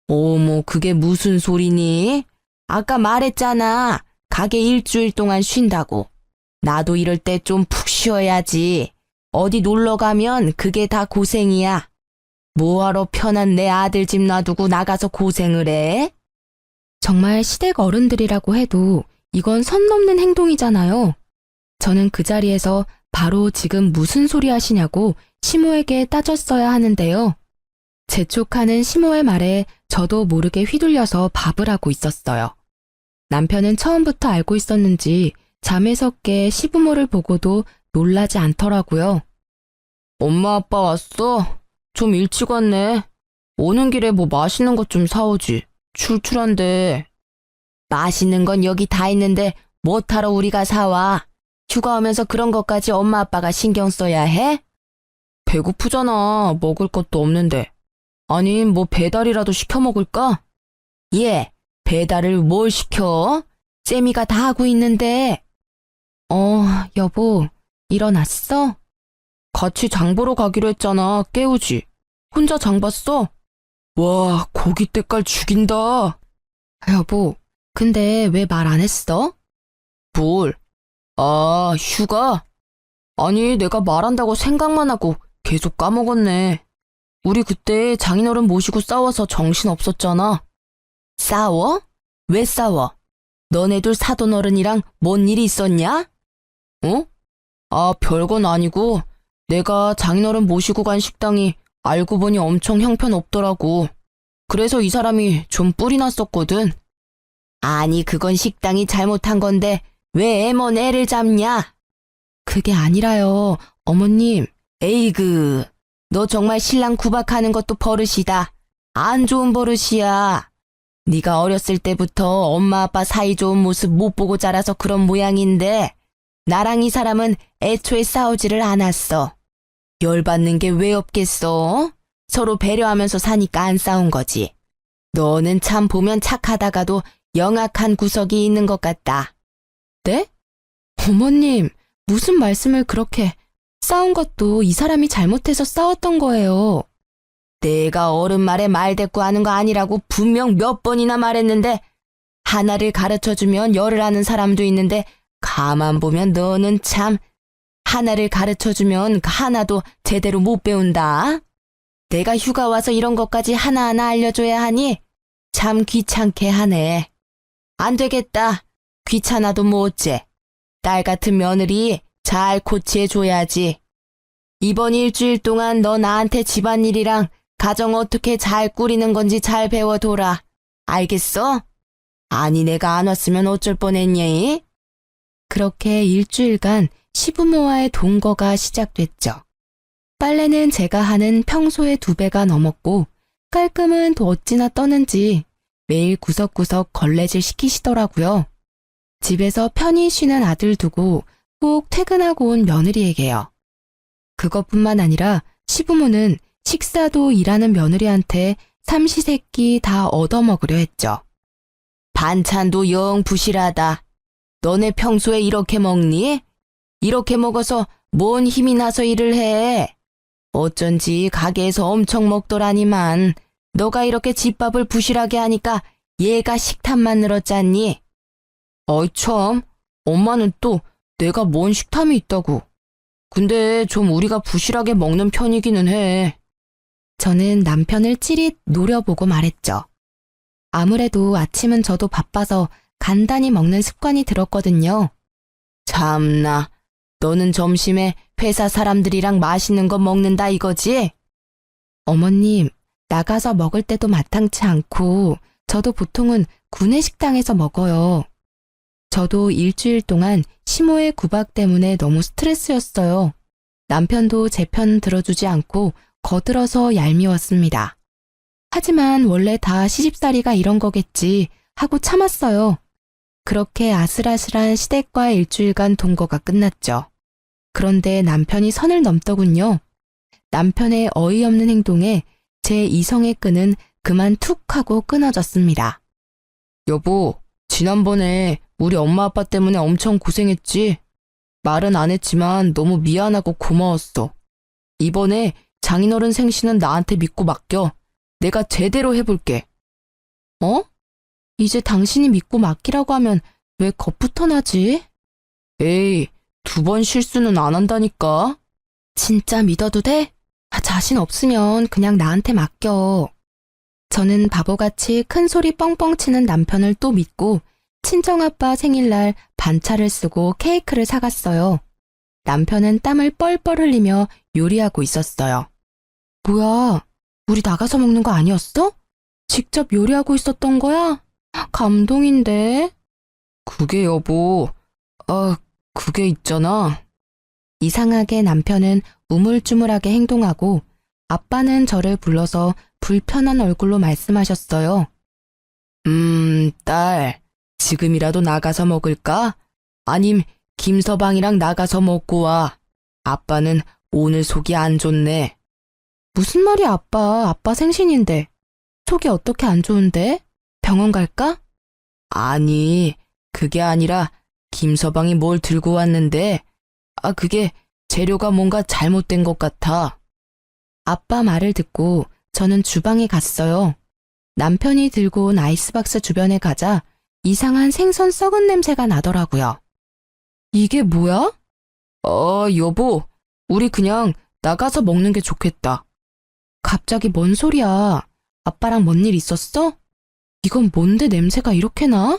어머, 그게 무슨 소리니? 아까 말했잖아. 가게 일주일 동안 쉰다고. 나도 이럴 때 좀 푹 쉬어야지. 어디 놀러 가면 그게 다 고생이야. 뭐하러 편한 내 아들 집 놔두고 나가서 고생을 해? 정말 시댁 어른들이라고 해도 이건 선 넘는 행동이잖아요. 저는 그 자리에서 바로 지금 무슨 소리 하시냐고 시모에게 따졌어야 하는데요. 재촉하는 시모의 말에 저도 모르게 휘둘려서 밥을 하고 있었어요. 남편은 처음부터 알고 있었는지 잠에서 깨 시부모를 보고도 놀라지 않더라고요. 엄마 아빠 왔어? 좀 일찍 왔네. 오는 길에 뭐 맛있는 것 좀 사오지. 출출한데. 맛있는 건 여기 다 있는데 뭐하러 우리가 사와? 휴가 오면서 그런 것까지 엄마 아빠가 신경 써야 해? 배고프잖아. 먹을 것도 없는데. 아니, 뭐 배달이라도 시켜 먹을까? 예, 배달을 뭘 시켜? 쌤이가 다 하고 있는데. 여보, 일어났어? 같이 장 보러 가기로 했잖아. 깨우지. 혼자 장 봤어? 와, 고기 때깔 죽인다. 여보, 근데 왜 말 안 했어? 뭘? 아, 휴가? 아니, 내가 말한다고 생각만 하고 계속 까먹었네. 우리 그때 장인어른 모시고 싸워서 정신 없었잖아. 싸워? 왜 싸워? 너네들 사돈어른이랑 뭔 일이 있었냐? 어? 아, 별건 아니고 내가 장인어른 모시고 간 식당이 알고 보니 엄청 형편없더라고. 그래서 이 사람이 좀 뿔이 났었거든. 아니, 그건 식당이 잘못한 건데 왜 애먼 애를 잡냐? 그게 아니라요, 어머님. 에이그, 너 정말 신랑 구박하는 것도 버릇이다. 안 좋은 버릇이야. 네가 어렸을 때부터 엄마 아빠 사이 좋은 모습 못 보고 자라서 그런 모양인데 나랑 이 사람은 애초에 싸우지를 않았어. 열받는 게 왜 없겠어? 서로 배려하면서 사니까 안 싸운 거지. 너는 참 보면 착하다가도 영악한 구석이 있는 것 같다. 네? 어머님, 무슨 말씀을 그렇게... 싸운 것도 이 사람이 잘못해서 싸웠던 거예요. 내가 어른 말에 말대꾸 하는 거 아니라고 분명 몇 번이나 말했는데 하나를 가르쳐주면 열을 하는 사람도 있는데 가만 보면 너는 참 하나를 가르쳐주면 하나도 제대로 못 배운다. 내가 휴가 와서 이런 것까지 하나하나 알려줘야 하니 참 귀찮게 하네. 안 되겠다. 귀찮아도 뭐 어째. 딸 같은 며느리 잘 고치해줘야지. 이번 일주일 동안 너 나한테 집안일이랑 가정 어떻게 잘 꾸리는 건지 잘 배워둬라. 알겠어? 아니, 내가 안 왔으면 어쩔 뻔했니? 그렇게 일주일간 시부모와의 동거가 시작됐죠. 빨래는 제가 하는 평소의 2배가 넘었고 깔끔은 또 어찌나 떠는지 매일 구석구석 걸레질 시키시더라고요. 집에서 편히 쉬는 아들 두고 꼭 퇴근하고 온 며느리에게요. 그것뿐만 아니라 시부모는 식사도 일하는 며느리한테 삼시세끼 다 얻어먹으려 했죠. 반찬도 영 부실하다. 너네 평소에 이렇게 먹니? 이렇게 먹어서 뭔 힘이 나서 일을 해? 어쩐지 가게에서 엄청 먹더라니만 너가 이렇게 집밥을 부실하게 하니까 얘가 식탐만 늘었잖니? 어이 참, 엄마는 또 내가 뭔 식탐이 있다고. 근데 좀 우리가 부실하게 먹는 편이기는 해. 저는 남편을 찌릿 노려보고 말했죠. 아무래도 아침은 저도 바빠서 간단히 먹는 습관이 들었거든요. 참나, 너는 점심에 회사 사람들이랑 맛있는 거 먹는다 이거지? 어머님, 나가서 먹을 때도 마땅치 않고 저도 보통은 구내식당에서 먹어요. 저도 일주일 동안 시모의 구박 때문에 너무 스트레스였어요. 남편도 제 편 들어주지 않고 거들어서 얄미웠습니다. 하지만 원래 다 시집살이가 이런 거겠지 하고 참았어요. 그렇게 아슬아슬한 시댁과 일주일간 동거가 끝났죠. 그런데 남편이 선을 넘더군요. 남편의 어이없는 행동에 제 이성의 끈은 그만 툭 하고 끊어졌습니다. 여보, 지난번에 우리 엄마 아빠 때문에 엄청 고생했지? 말은 안 했지만 너무 미안하고 고마웠어. 이번에 장인어른 생신은 나한테 믿고 맡겨. 내가 제대로 해볼게. 어? 이제 당신이 믿고 맡기라고 하면 왜 겁부터 나지? 에이, 2번 실수는 안 한다니까. 진짜 믿어도 돼? 자신 없으면 그냥 나한테 맡겨. 저는 바보같이 큰 소리 뻥뻥 치는 남편을 또 믿고 친정아빠 생일날 반차를 쓰고 케이크를 사갔어요. 남편은 땀을 뻘뻘 흘리며 요리하고 있었어요. 뭐야, 우리 나가서 먹는 거 아니었어? 직접 요리하고 있었던 거야? 감동인데? 그게 여보, 그게 있잖아. 이상하게 남편은 우물쭈물하게 행동하고 아빠는 저를 불러서 불편한 얼굴로 말씀하셨어요. 딸, 지금이라도 나가서 먹을까? 아님 김서방이랑 나가서 먹고 와. 아빠는 오늘 속이 안 좋네. 무슨 말이야, 아빠. 아빠 생신인데. 속이 어떻게 안 좋은데? 병원 갈까? 아니, 그게 아니라 김서방이 뭘 들고 왔는데 그게 재료가 뭔가 잘못된 것 같아. 아빠 말을 듣고 저는 주방에 갔어요. 남편이 들고 온 아이스박스 주변에 가자 이상한 생선 썩은 냄새가 나더라고요. 이게 뭐야? 여보, 우리 그냥 나가서 먹는 게 좋겠다. 갑자기 뭔 소리야? 아빠랑 뭔 일 있었어? 이건 뭔데 냄새가 이렇게 나?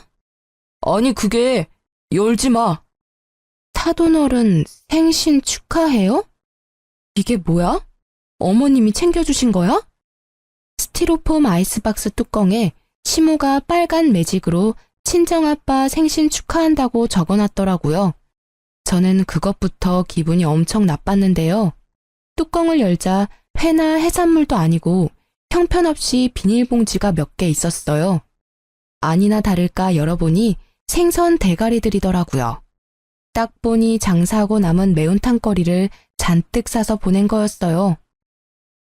아니 그게, 열지 마. 사돈어른 생신 축하해요? 이게 뭐야? 어머님이 챙겨주신 거야? 스티로폼 아이스박스 뚜껑에 시모가 빨간 매직으로 친정아빠 생신 축하한다고 적어놨더라고요. 저는 그것부터 기분이 엄청 나빴는데요. 뚜껑을 열자 회나 해산물도 아니고 형편없이 비닐봉지가 몇 개 있었어요. 아니나 다를까 열어보니 생선 대가리들이더라고요. 딱 보니 장사하고 남은 매운탕거리를 잔뜩 싸서 보낸 거였어요.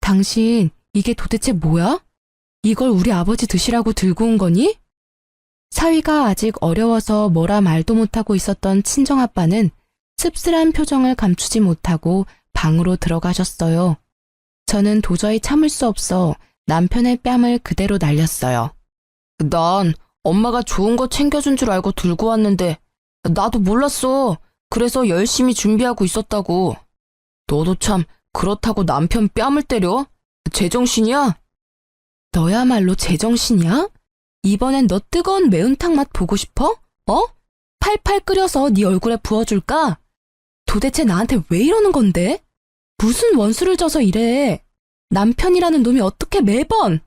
당신, 이게 도대체 뭐야? 이걸 우리 아버지 드시라고 들고 온 거니? 사위가 아직 어려워서 뭐라 말도 못하고 있었던 친정아빠는 씁쓸한 표정을 감추지 못하고 방으로 들어가셨어요. 저는 도저히 참을 수 없어 남편의 뺨을 그대로 날렸어요. 난 엄마가 좋은 거 챙겨준 줄 알고 들고 왔는데 나도 몰랐어. 그래서 열심히 준비하고 있었다고. 너도 참 그렇다고 남편 뺨을 때려? 제정신이야? 너야말로 제정신이야? 이번엔 너 뜨거운 매운탕 맛 보고 싶어? 팔팔 끓여서 네 얼굴에 부어줄까? 도대체 나한테 왜 이러는 건데? 무슨 원수를 져서 이래? 남편이라는 놈이 어떻게 매번?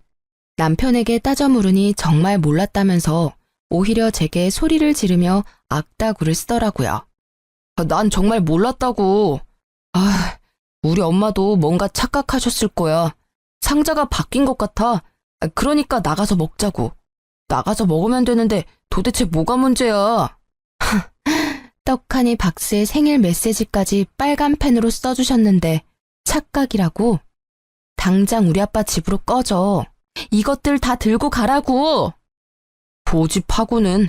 남편에게 따져 물으니 정말 몰랐다면서 오히려 제게 소리를 지르며 악다구를 쓰더라고요. 난 정말 몰랐다고. 우리 엄마도 뭔가 착각하셨을 거야. 상자가 바뀐 것 같아. 그러니까 나가서 먹자고. 나가서 먹으면 되는데 도대체 뭐가 문제야? 떡하니 박스에 생일 메시지까지 빨간 펜으로 써주셨는데 착각이라고? 당장 우리 아빠 집으로 꺼져. 이것들 다 들고 가라고. 고집하고는.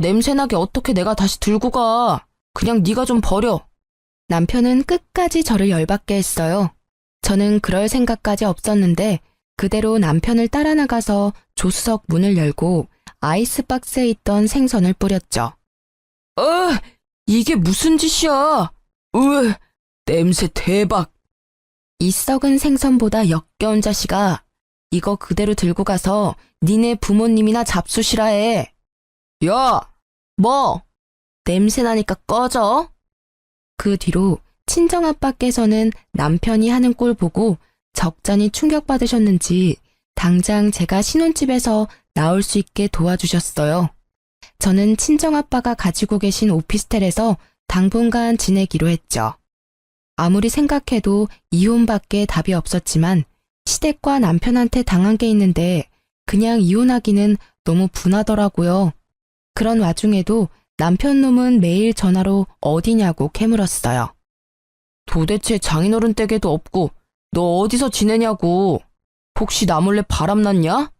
냄새나게 어떻게 내가 다시 들고 가. 그냥 네가 좀 버려. 남편은 끝까지 저를 열받게 했어요. 저는 그럴 생각까지 없었는데 그대로 남편을 따라 나가서 조수석 문을 열고 아이스박스에 있던 생선을 뿌렸죠. 이게 무슨 짓이야? 냄새 대박. 이 썩은 생선보다 역겨운 자식아. 이거 그대로 들고 가서 니네 부모님이나 잡수시라 해. 야, 뭐? 냄새나니까 꺼져. 그 뒤로 친정아빠께서는 남편이 하는 꼴 보고 적잖이 충격받으셨는지 당장 제가 신혼집에서 나올 수 있게 도와주셨어요. 저는 친정아빠가 가지고 계신 오피스텔에서 당분간 지내기로 했죠. 아무리 생각해도 이혼밖에 답이 없었지만 시댁과 남편한테 당한 게 있는데 그냥 이혼하기는 너무 분하더라고요. 그런 와중에도 남편 놈은 매일 전화로 어디냐고 캐물었어요. 도대체 장인어른 댁에도 없고 너 어디서 지내냐고. 혹시 나 몰래 바람 났냐?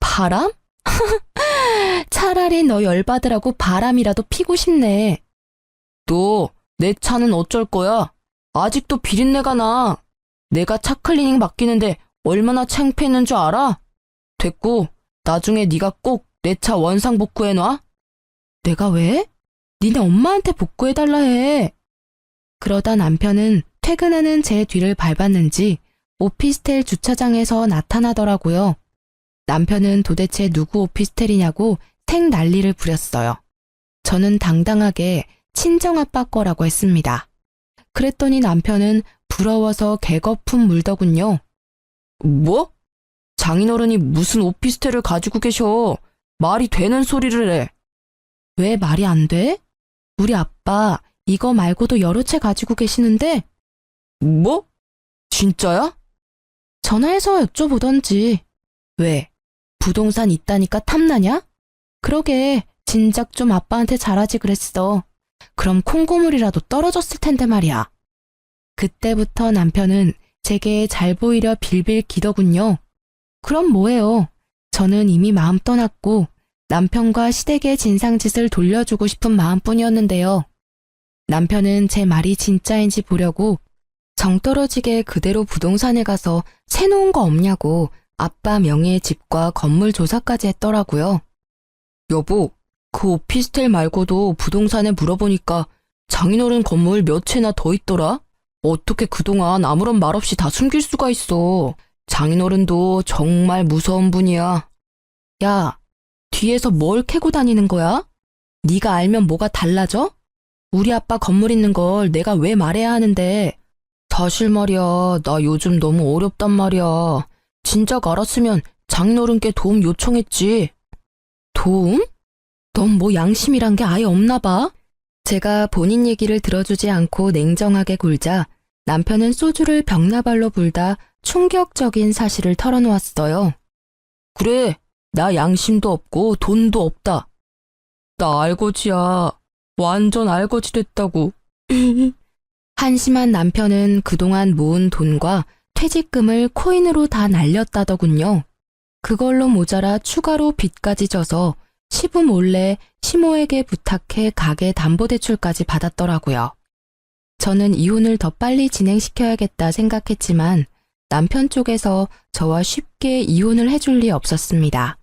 바람? 차라리 너 열받으라고 바람이라도 피고 싶네. 너 내 차는 어쩔 거야? 아직도 비린내가 나. 내가 차 클리닝 맡기는데 얼마나 창피했는 줄 알아? 됐고 나중에 네가 꼭 내 차 원상 복구해놔. 내가 왜? 니네 엄마한테 복구해달라 해. 그러다 남편은 퇴근하는 제 뒤를 밟았는지 오피스텔 주차장에서 나타나더라고요. 남편은 도대체 누구 오피스텔이냐고 생 난리를 부렸어요. 저는 당당하게 친정아빠 거라고 했습니다. 그랬더니 남편은 부러워서 개거품 물더군요. 뭐? 장인어른이 무슨 오피스텔을 가지고 계셔. 말이 되는 소리를 해. 왜 말이 안 돼? 우리 아빠 이거 말고도 여러 채 가지고 계시는데. 뭐? 진짜야? 전화해서 여쭤보던지. 왜? 부동산 있다니까 탐나냐? 그러게 진작 좀 아빠한테 잘하지 그랬어. 그럼 콩고물이라도 떨어졌을 텐데 말이야. 그때부터 남편은 제게 잘 보이려 빌빌 기더군요. 그럼 뭐예요? 저는 이미 마음 떠났고 남편과 시댁의 진상짓을 돌려주고 싶은 마음뿐이었는데요. 남편은 제 말이 진짜인지 보려고 정떨어지게 그대로 부동산에 가서 새놓은 거 없냐고 아빠 명의의 집과 건물 조사까지 했더라고요. 여보, 그 오피스텔 말고도 부동산에 물어보니까 장인어른 건물 몇 채나 더 있더라? 어떻게 그동안 아무런 말 없이 다 숨길 수가 있어. 장인어른도 정말 무서운 분이야. 야, 뒤에서 뭘 캐고 다니는 거야? 네가 알면 뭐가 달라져? 우리 아빠 건물 있는 걸 내가 왜 말해야 하는데. 사실 말이야, 나 요즘 너무 어렵단 말이야. 진작 알았으면 장인어른께 도움 요청했지. 도움? 넌 뭐 양심이란 게 아예 없나 봐. 제가 본인 얘기를 들어주지 않고 냉정하게 굴자 남편은 소주를 벽나발로 불다 충격적인 사실을 털어놓았어요. 그래, 나 양심도 없고 돈도 없다. 나 알거지야. 완전 알거지 됐다고. 한심한 남편은 그동안 모은 돈과 퇴직금을 코인으로 다 날렸다더군요. 그걸로 모자라 추가로 빚까지 져서 시부 몰래 시모에게 부탁해 가게 담보대출까지 받았더라고요. 저는 이혼을 더 빨리 진행시켜야겠다 생각했지만 남편 쪽에서 저와 쉽게 이혼을 해줄 리 없었습니다.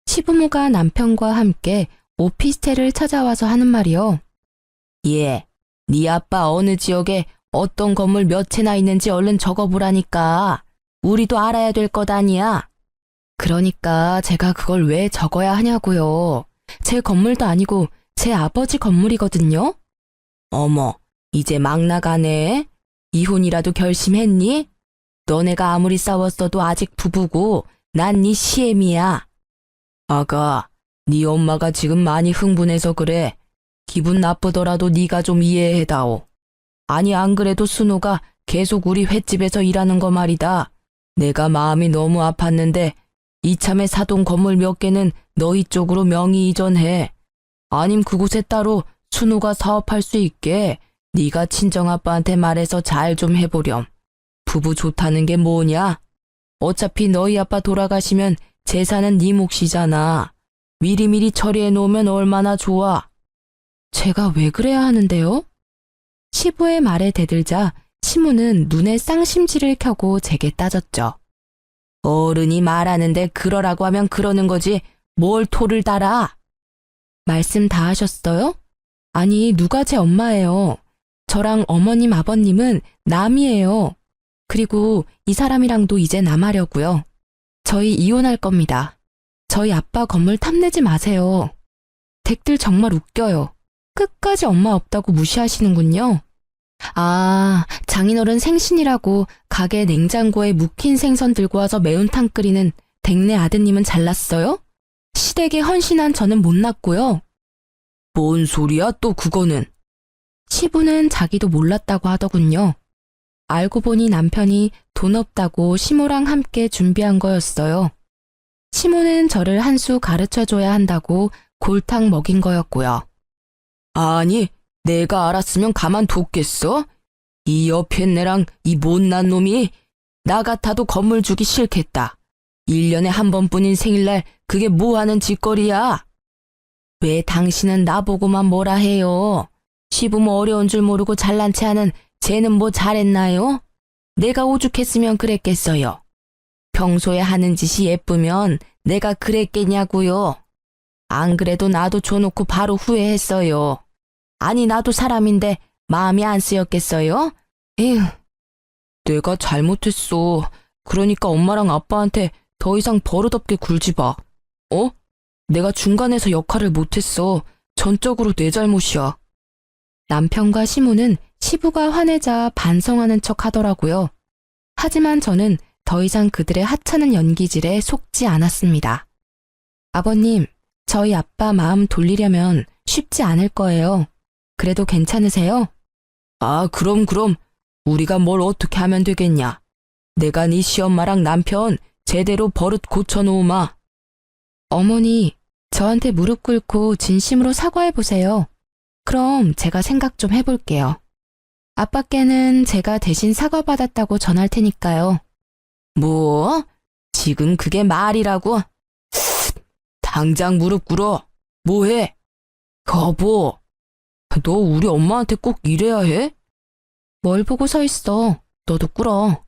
시부모가 남편과 함께 오피스텔을 찾아와서 하는 말이요. 예, 네 아빠 어느 지역에 어떤 건물 몇 채나 있는지 얼른 적어보라니까. 우리도 알아야 될 것 아니야. 그러니까 제가 그걸 왜 적어야 하냐고요. 제 건물도 아니고 제 아버지 건물이거든요. 어머, 이제 막 나가네. 이혼이라도 결심했니? 너네가 아무리 싸웠어도 아직 부부고 난 네 시애미야. 아가, 네 엄마가 지금 많이 흥분해서 그래. 기분 나쁘더라도 네가 좀 이해해다오. 아니 안 그래도 순호가 계속 우리 횟집에서 일하는 거 말이다. 내가 마음이 너무 아팠는데 이참에 사돈 건물 몇 개는 너희 쪽으로 명의 이전해. 아님 그곳에 따로 순호가 사업할 수 있게 네가 친정아빠한테 말해서 잘 좀 해보렴. 부부 좋다는 게 뭐냐? 어차피 너희 아빠 돌아가시면 재산은 네 몫이잖아. 미리미리 처리해 놓으면 얼마나 좋아. 제가 왜 그래야 하는데요? 시부의 말에 대들자 시모는 눈에 쌍심지를 켜고 제게 따졌죠. 어른이 말하는데 그러라고 하면 그러는 거지 뭘 토를 달아. 말씀 다 하셨어요? 아니 누가 제 엄마예요. 저랑 어머님 아버님은 남이에요. 그리고 이 사람이랑도 이제 남하려고요. 저희 이혼할 겁니다. 저희 아빠 건물 탐내지 마세요. 댁들 정말 웃겨요. 끝까지 엄마 없다고 무시하시는군요. 아, 장인어른 생신이라고 가게 냉장고에 묵힌 생선 들고 와서 매운탕 끓이는 댁내 아드님은 잘났어요? 시댁에 헌신한 저는 못났고요. 뭔 소리야 또 그거는. 시부는 자기도 몰랐다고 하더군요. 알고 보니 남편이 돈 없다고 시모랑 함께 준비한 거였어요. 시모는 저를 한 수 가르쳐줘야 한다고 골탕 먹인 거였고요. 아니, 내가 알았으면 가만뒀겠어? 이 여편네랑 이 못난 놈이 나 같아도 건물 주기 싫겠다. 1년에 한 번뿐인 생일날 그게 뭐하는 짓거리야? 왜 당신은 나보고만 뭐라 해요? 시부모 어려운 줄 모르고 잘난 체 하는 쟤는 뭐 잘했나요? 내가 오죽했으면 그랬겠어요. 평소에 하는 짓이 예쁘면 내가 그랬겠냐고요. 안 그래도 나도 줘놓고 바로 후회했어요. 아니 나도 사람인데 마음이 안 쓰였겠어요? 에휴. 내가 잘못했어. 그러니까 엄마랑 아빠한테 더 이상 버릇없게 굴지 마. 어? 내가 중간에서 역할을 못했어. 전적으로 내 잘못이야. 남편과 시모는 시부가 화내자 반성하는 척 하더라고요. 하지만 저는 더 이상 그들의 하찮은 연기질에 속지 않았습니다. 아버님, 저희 아빠 마음 돌리려면 쉽지 않을 거예요. 그래도 괜찮으세요? 아, 그럼. 우리가 뭘 어떻게 하면 되겠냐. 내가 네 시엄마랑 남편 제대로 버릇 고쳐놓으마. 어머니, 저한테 무릎 꿇고 진심으로 사과해보세요. 그럼 제가 생각 좀 해볼게요. 아빠께는 제가 대신 사과받았다고 전할 테니까요. 뭐? 지금 그게 말이라고? 당장 무릎 꿇어. 뭐해? 여보, 너 우리 엄마한테 꼭 이래야 해? 뭘 보고 서 있어. 너도 꿇어.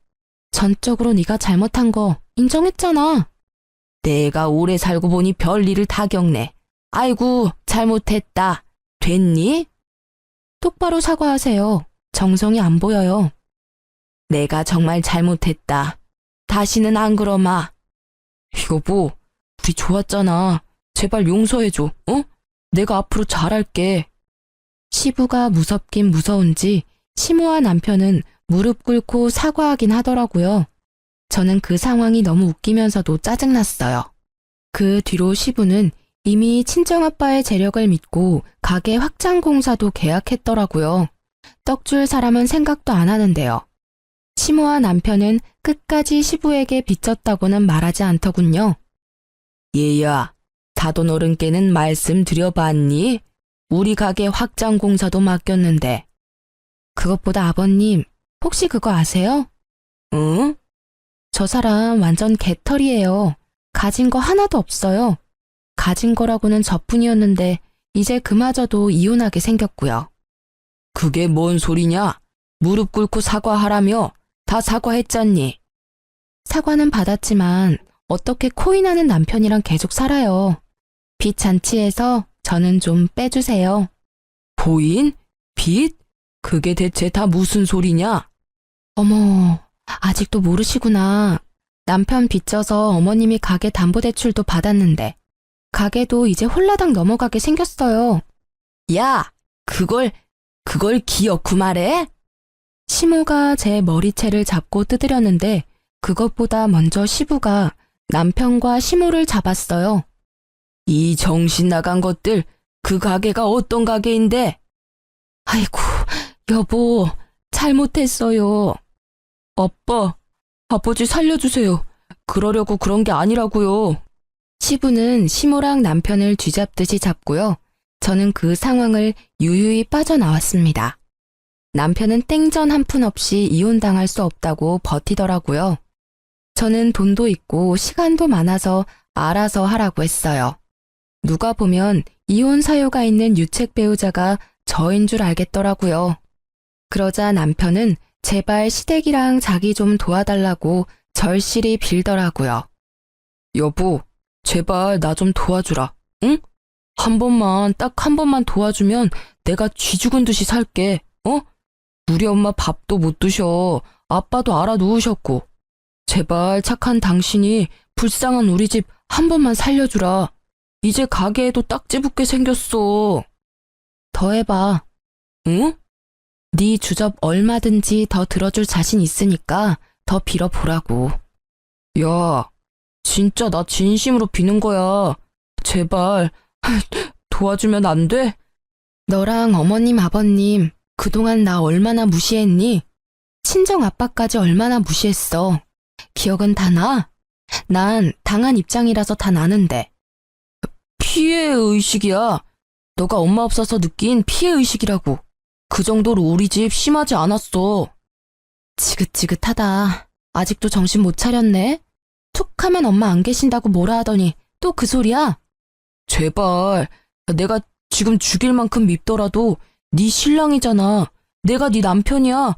전적으로 네가 잘못한 거 인정했잖아. 내가 오래 살고 보니 별일을 다 겪네. 아이고, 잘못했다. 됐니? 똑바로 사과하세요. 정성이 안 보여요. 내가 정말 잘못했다. 다시는 안 그러마. 여보, 우리 좋았잖아. 제발 용서해줘, 어? 내가 앞으로 잘할게. 시부가 무섭긴 무서운지 시모와 남편은 무릎 꿇고 사과하긴 하더라고요. 저는 그 상황이 너무 웃기면서도 짜증났어요. 그 뒤로 시부는 이미 친정아빠의 재력을 믿고 가게 확장 공사도 계약했더라고요. 떡줄 사람은 생각도 안 하는데요. 시모와 남편은 끝까지 시부에게 빚졌다고는 말하지 않더군요. 얘야, 사돈 어른께는 말씀드려봤니? 우리 가게 확장 공사도 맡겼는데. 그것보다 아버님, 혹시 그거 아세요? 응? 저 사람 완전 개털이에요. 가진 거 하나도 없어요. 가진 거라고는 저뿐이었는데 이제 그마저도 이혼하게 생겼고요. 그게 뭔 소리냐? 무릎 꿇고 사과하라며. 다 사과했잖니. 사과는 받았지만 어떻게 코인하는 남편이랑 계속 살아요. 빚 잔치에서 저는 좀 빼주세요. 코인? 빚? 그게 대체 다 무슨 소리냐? 어머, 아직도 모르시구나. 남편 빚져서 어머님이 가게 담보대출도 받았는데 가게도 이제 홀라당 넘어가게 생겼어요. 야, 그걸 기어코 말해? 시모가 제 머리채를 잡고 뜯으려는데 그것보다 먼저 시부가 남편과 시모를 잡았어요. 이 정신 나간 것들, 그 가게가 어떤 가게인데? 아이고, 여보, 잘못했어요. 아빠, 아버지 살려주세요. 그러려고 그런 게 아니라고요. 시부는 시모랑 남편을 쥐잡듯이 잡고요. 저는 그 상황을 유유히 빠져나왔습니다. 남편은 땡전 한 푼 없이 이혼당할 수 없다고 버티더라고요. 저는 돈도 있고 시간도 많아서 알아서 하라고 했어요. 누가 보면 이혼 사유가 있는 유책 배우자가 저인 줄 알겠더라고요. 그러자 남편은 제발 시댁이랑 자기 좀 도와달라고 절실히 빌더라고요. 여보, 제발 나 좀 도와주라, 응? 딱 한 번만 도와주면 내가 쥐 죽은 듯이 살게, 어? 우리 엄마 밥도 못 드셔. 아빠도 알아 누우셨고. 제발 착한 당신이 불쌍한 우리 집 한 번만 살려주라. 이제 가게에도 딱지 붙게 생겼어. 더 해봐. 응? 네 주접 얼마든지 더 들어줄 자신 있으니까 더 빌어보라고. 야, 진짜 나 진심으로 비는 거야. 제발 도와주면 안 돼? 너랑 어머님, 아버님 그동안 나 얼마나 무시했니? 친정 아빠까지 얼마나 무시했어. 기억은 다 나? 난 당한 입장이라서 다 나는데. 피해의식이야. 너가 엄마 없어서 느낀 피해의식이라고. 그 정도로 우리 집 심하지 않았어. 지긋지긋하다. 아직도 정신 못 차렸네. 툭 하면 엄마 안 계신다고 뭐라 하더니 또 그 소리야? 제발. 내가 지금 죽일 만큼 밉더라도 네 신랑이잖아. 내가 네 남편이야.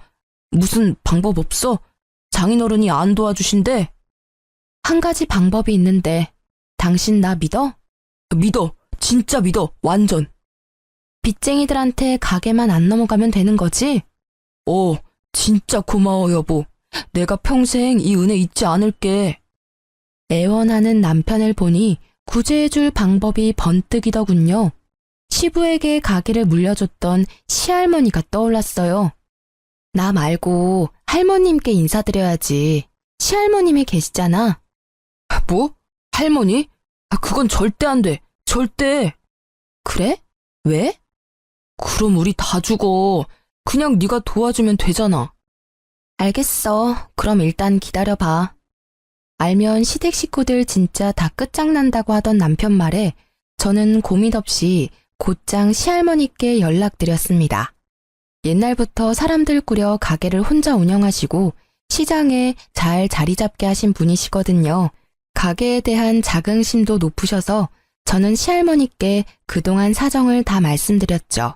무슨 방법 없어? 장인어른이 안 도와주신대? 한 가지 방법이 있는데 당신 나 믿어? 믿어. 진짜 믿어. 완전. 빚쟁이들한테 가게만 안 넘어가면 되는 거지? 진짜 고마워 여보. 내가 평생 이 은혜 잊지 않을게. 애원하는 남편을 보니 구제해줄 방법이 번뜩이더군요. 시부에게 가게를 물려줬던 시할머니가 떠올랐어요. 나 말고 할머님께 인사드려야지. 시할머님이 계시잖아. 뭐? 할머니? 그건 절대 안 돼. 절대. 그래? 왜? 그럼 우리 다 죽어. 그냥 네가 도와주면 되잖아. 알겠어. 그럼 일단 기다려봐. 알면 시댁 식구들 진짜 다 끝장난다고 하던 남편 말에 저는 고민 없이 곧장 시할머니께 연락드렸습니다. 옛날부터 사람들 꾸려 가게를 혼자 운영하시고 시장에 잘 자리 잡게 하신 분이시거든요. 가게에 대한 자긍심도 높으셔서 저는 시할머니께 그동안 사정을 다 말씀드렸죠.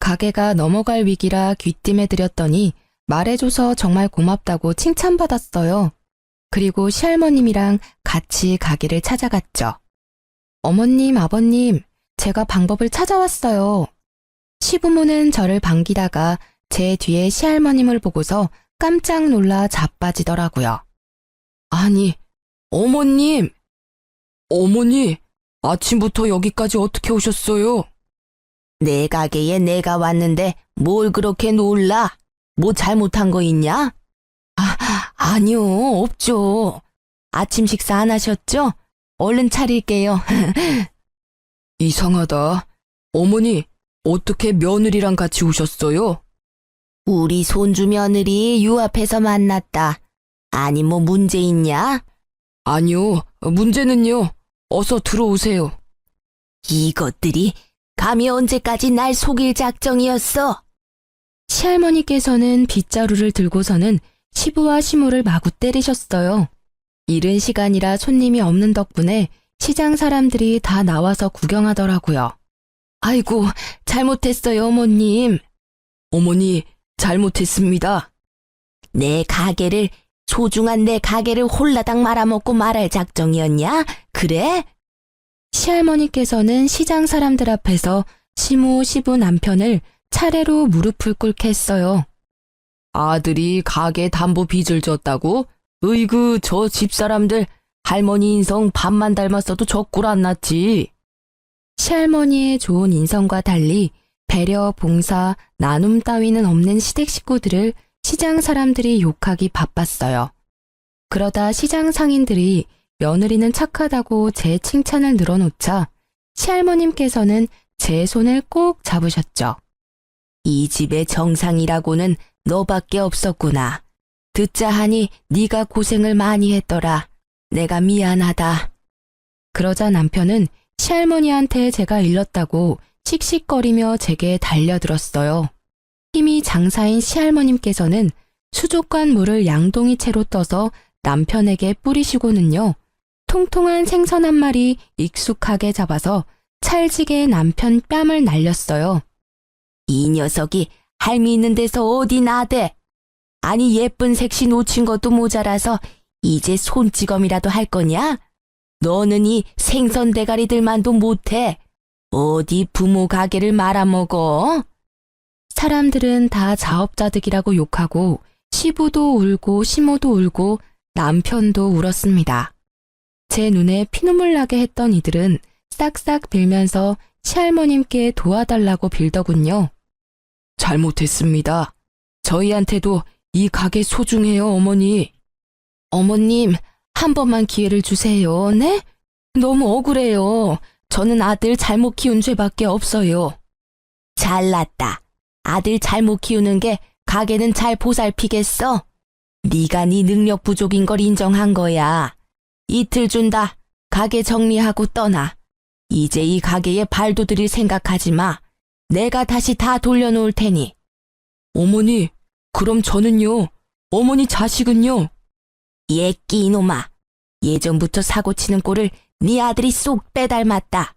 가게가 넘어갈 위기라 귀띔해드렸더니 말해줘서 정말 고맙다고 칭찬받았어요. 그리고 시할머님이랑 같이 가게를 찾아갔죠. 어머님, 아버님, 제가 방법을 찾아왔어요. 시부모는 저를 반기다가 제 뒤에 시할머님을 보고서 깜짝 놀라 자빠지더라고요. 아니, 어머님! 어머니, 아침부터 여기까지 어떻게 오셨어요? 내 가게에 내가 왔는데 뭘 그렇게 놀라? 뭐 잘못한 거 있냐? 아니요, 없죠. 아침 식사 안 하셨죠? 얼른 차릴게요. 이상하다. 어머니, 어떻게 며느리랑 같이 오셨어요? 우리 손주 며느리 유 앞에서 만났다. 아니, 뭐 문제 있냐? 아니요, 문제는요. 어서 들어오세요. 이것들이 감히 언제까지 날 속일 작정이었어? 시할머니께서는 빗자루를 들고서는 시부와 시모를 마구 때리셨어요. 이른 시간이라 손님이 없는 덕분에 시장 사람들이 다 나와서 구경하더라고요. 아이고, 잘못했어요, 어머님. 어머니, 잘못했습니다. 소중한 내 가게를 홀라당 말아먹고 말할 작정이었냐? 그래? 시할머니께서는 시장 사람들 앞에서 시모, 시부 남편을 차례로 무릎을 꿇게 했어요. 아들이 가게 담보 빚을 졌다고? 으이그, 저 집사람들 할머니 인성 반만 닮았어도 저 꼴 안 났지. 시할머니의 좋은 인성과 달리 배려, 봉사, 나눔 따위는 없는 시댁 식구들을 시장 사람들이 욕하기 바빴어요. 그러다 시장 상인들이 며느리는 착하다고 제 칭찬을 늘어놓자 시할머님께서는 제 손을 꼭 잡으셨죠. 이 집의 정상이라고는 너밖에 없었구나. 듣자 하니 네가 고생을 많이 했더라. 내가 미안하다. 그러자 남편은 시할머니한테 제가 일렀다고 씩씩거리며 제게 달려들었어요. 힘이 장사인 시할머님께서는 수족관 물을 양동이채로 떠서 남편에게 뿌리시고는요. 통통한 생선 한 마리 익숙하게 잡아서 찰지게 남편 뺨을 날렸어요. 이 녀석이 할미 있는 데서 어디 나대? 아니 예쁜 색시 놓친 것도 모자라서 이제 손찌검이라도 할 거냐? 너는 이 생선 대가리들만도 못해. 어디 부모 가게를 말아먹어? 사람들은 다 자업자득이라고 욕하고 시부도 울고 시모도 울고 남편도 울었습니다. 제 눈에 피눈물 나게 했던 이들은 싹싹 빌면서 시할머님께 도와달라고 빌더군요. 잘못했습니다. 저희한테도 이 가게 소중해요, 어머니. 어머님, 한 번만 기회를 주세요, 네? 너무 억울해요. 저는 아들 잘못 키운 죄밖에 없어요. 잘났다. 아들 잘못 키우는 게 가게는 잘 보살피겠어? 네가 네 능력 부족인 걸 인정한 거야. 이틀 준다. 가게 정리하고 떠나. 이제 이 가게에 발도 들일 생각하지 마. 내가 다시 다 돌려놓을 테니. 어머니, 그럼 저는요? 어머니 자식은요? 예끼 이놈아. 예전부터 사고치는 꼴을 네 아들이 쏙 빼닮았다.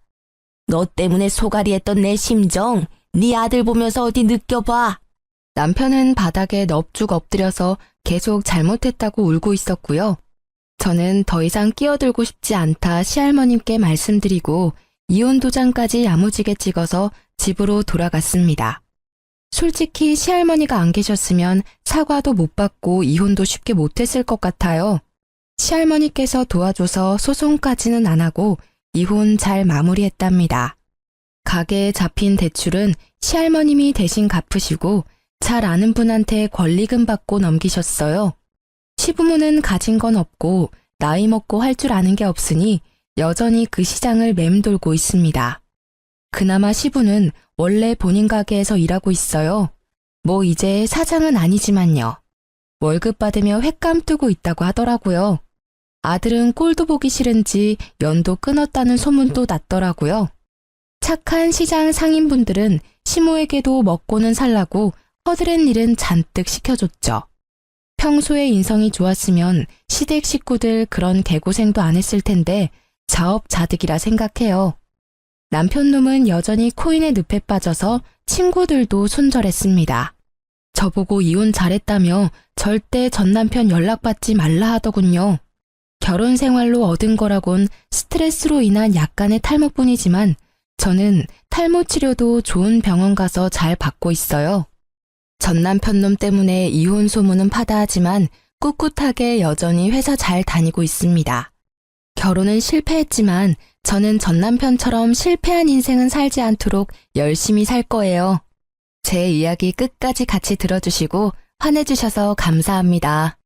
너 때문에 소갈이 했던 내 심정, 네 아들 보면서 어디 느껴봐. 남편은 바닥에 넙죽 엎드려서 계속 잘못했다고 울고 있었고요. 저는 더 이상 끼어들고 싶지 않다 시할머님께 말씀드리고 이혼 도장까지 야무지게 찍어서 집으로 돌아갔습니다. 솔직히 시할머니가 안 계셨으면 사과도 못 받고 이혼도 쉽게 못했을 것 같아요. 시할머니께서 도와줘서 소송까지는 안 하고 이혼 잘 마무리했답니다. 가게에 잡힌 대출은 시할머님이 대신 갚으시고 잘 아는 분한테 권리금 받고 넘기셨어요. 시부모는 가진 건 없고 나이 먹고 할 줄 아는 게 없으니 여전히 그 시장을 맴돌고 있습니다. 그나마 시부는 원래 본인 가게에서 일하고 있어요. 뭐 이제 사장은 아니지만요. 월급 받으며 횟감 뜨고 있다고 하더라고요. 아들은 꼴도 보기 싫은지 연도 끊었다는 소문도 났더라고요. 착한 시장 상인분들은 시모에게도 먹고는 살라고 허드렛 일은 잔뜩 시켜줬죠. 평소에 인성이 좋았으면 시댁 식구들 그런 개고생도 안 했을 텐데 자업자득이라 생각해요. 남편 놈은 여전히 코인의 늪에 빠져서 친구들도 손절했습니다. 저보고 이혼 잘했다며 절대 전 남편 연락받지 말라 하더군요. 결혼 생활로 얻은 거라곤 스트레스로 인한 약간의 탈모뿐이지만 저는 탈모 치료도 좋은 병원 가서 잘 받고 있어요. 전 남편 놈 때문에 이혼 소문은 파다하지만 꿋꿋하게 여전히 회사 잘 다니고 있습니다. 결혼은 실패했지만 저는 전 남편처럼 실패한 인생은 살지 않도록 열심히 살 거예요. 제 이야기 끝까지 같이 들어주시고 화내주셔서 감사합니다.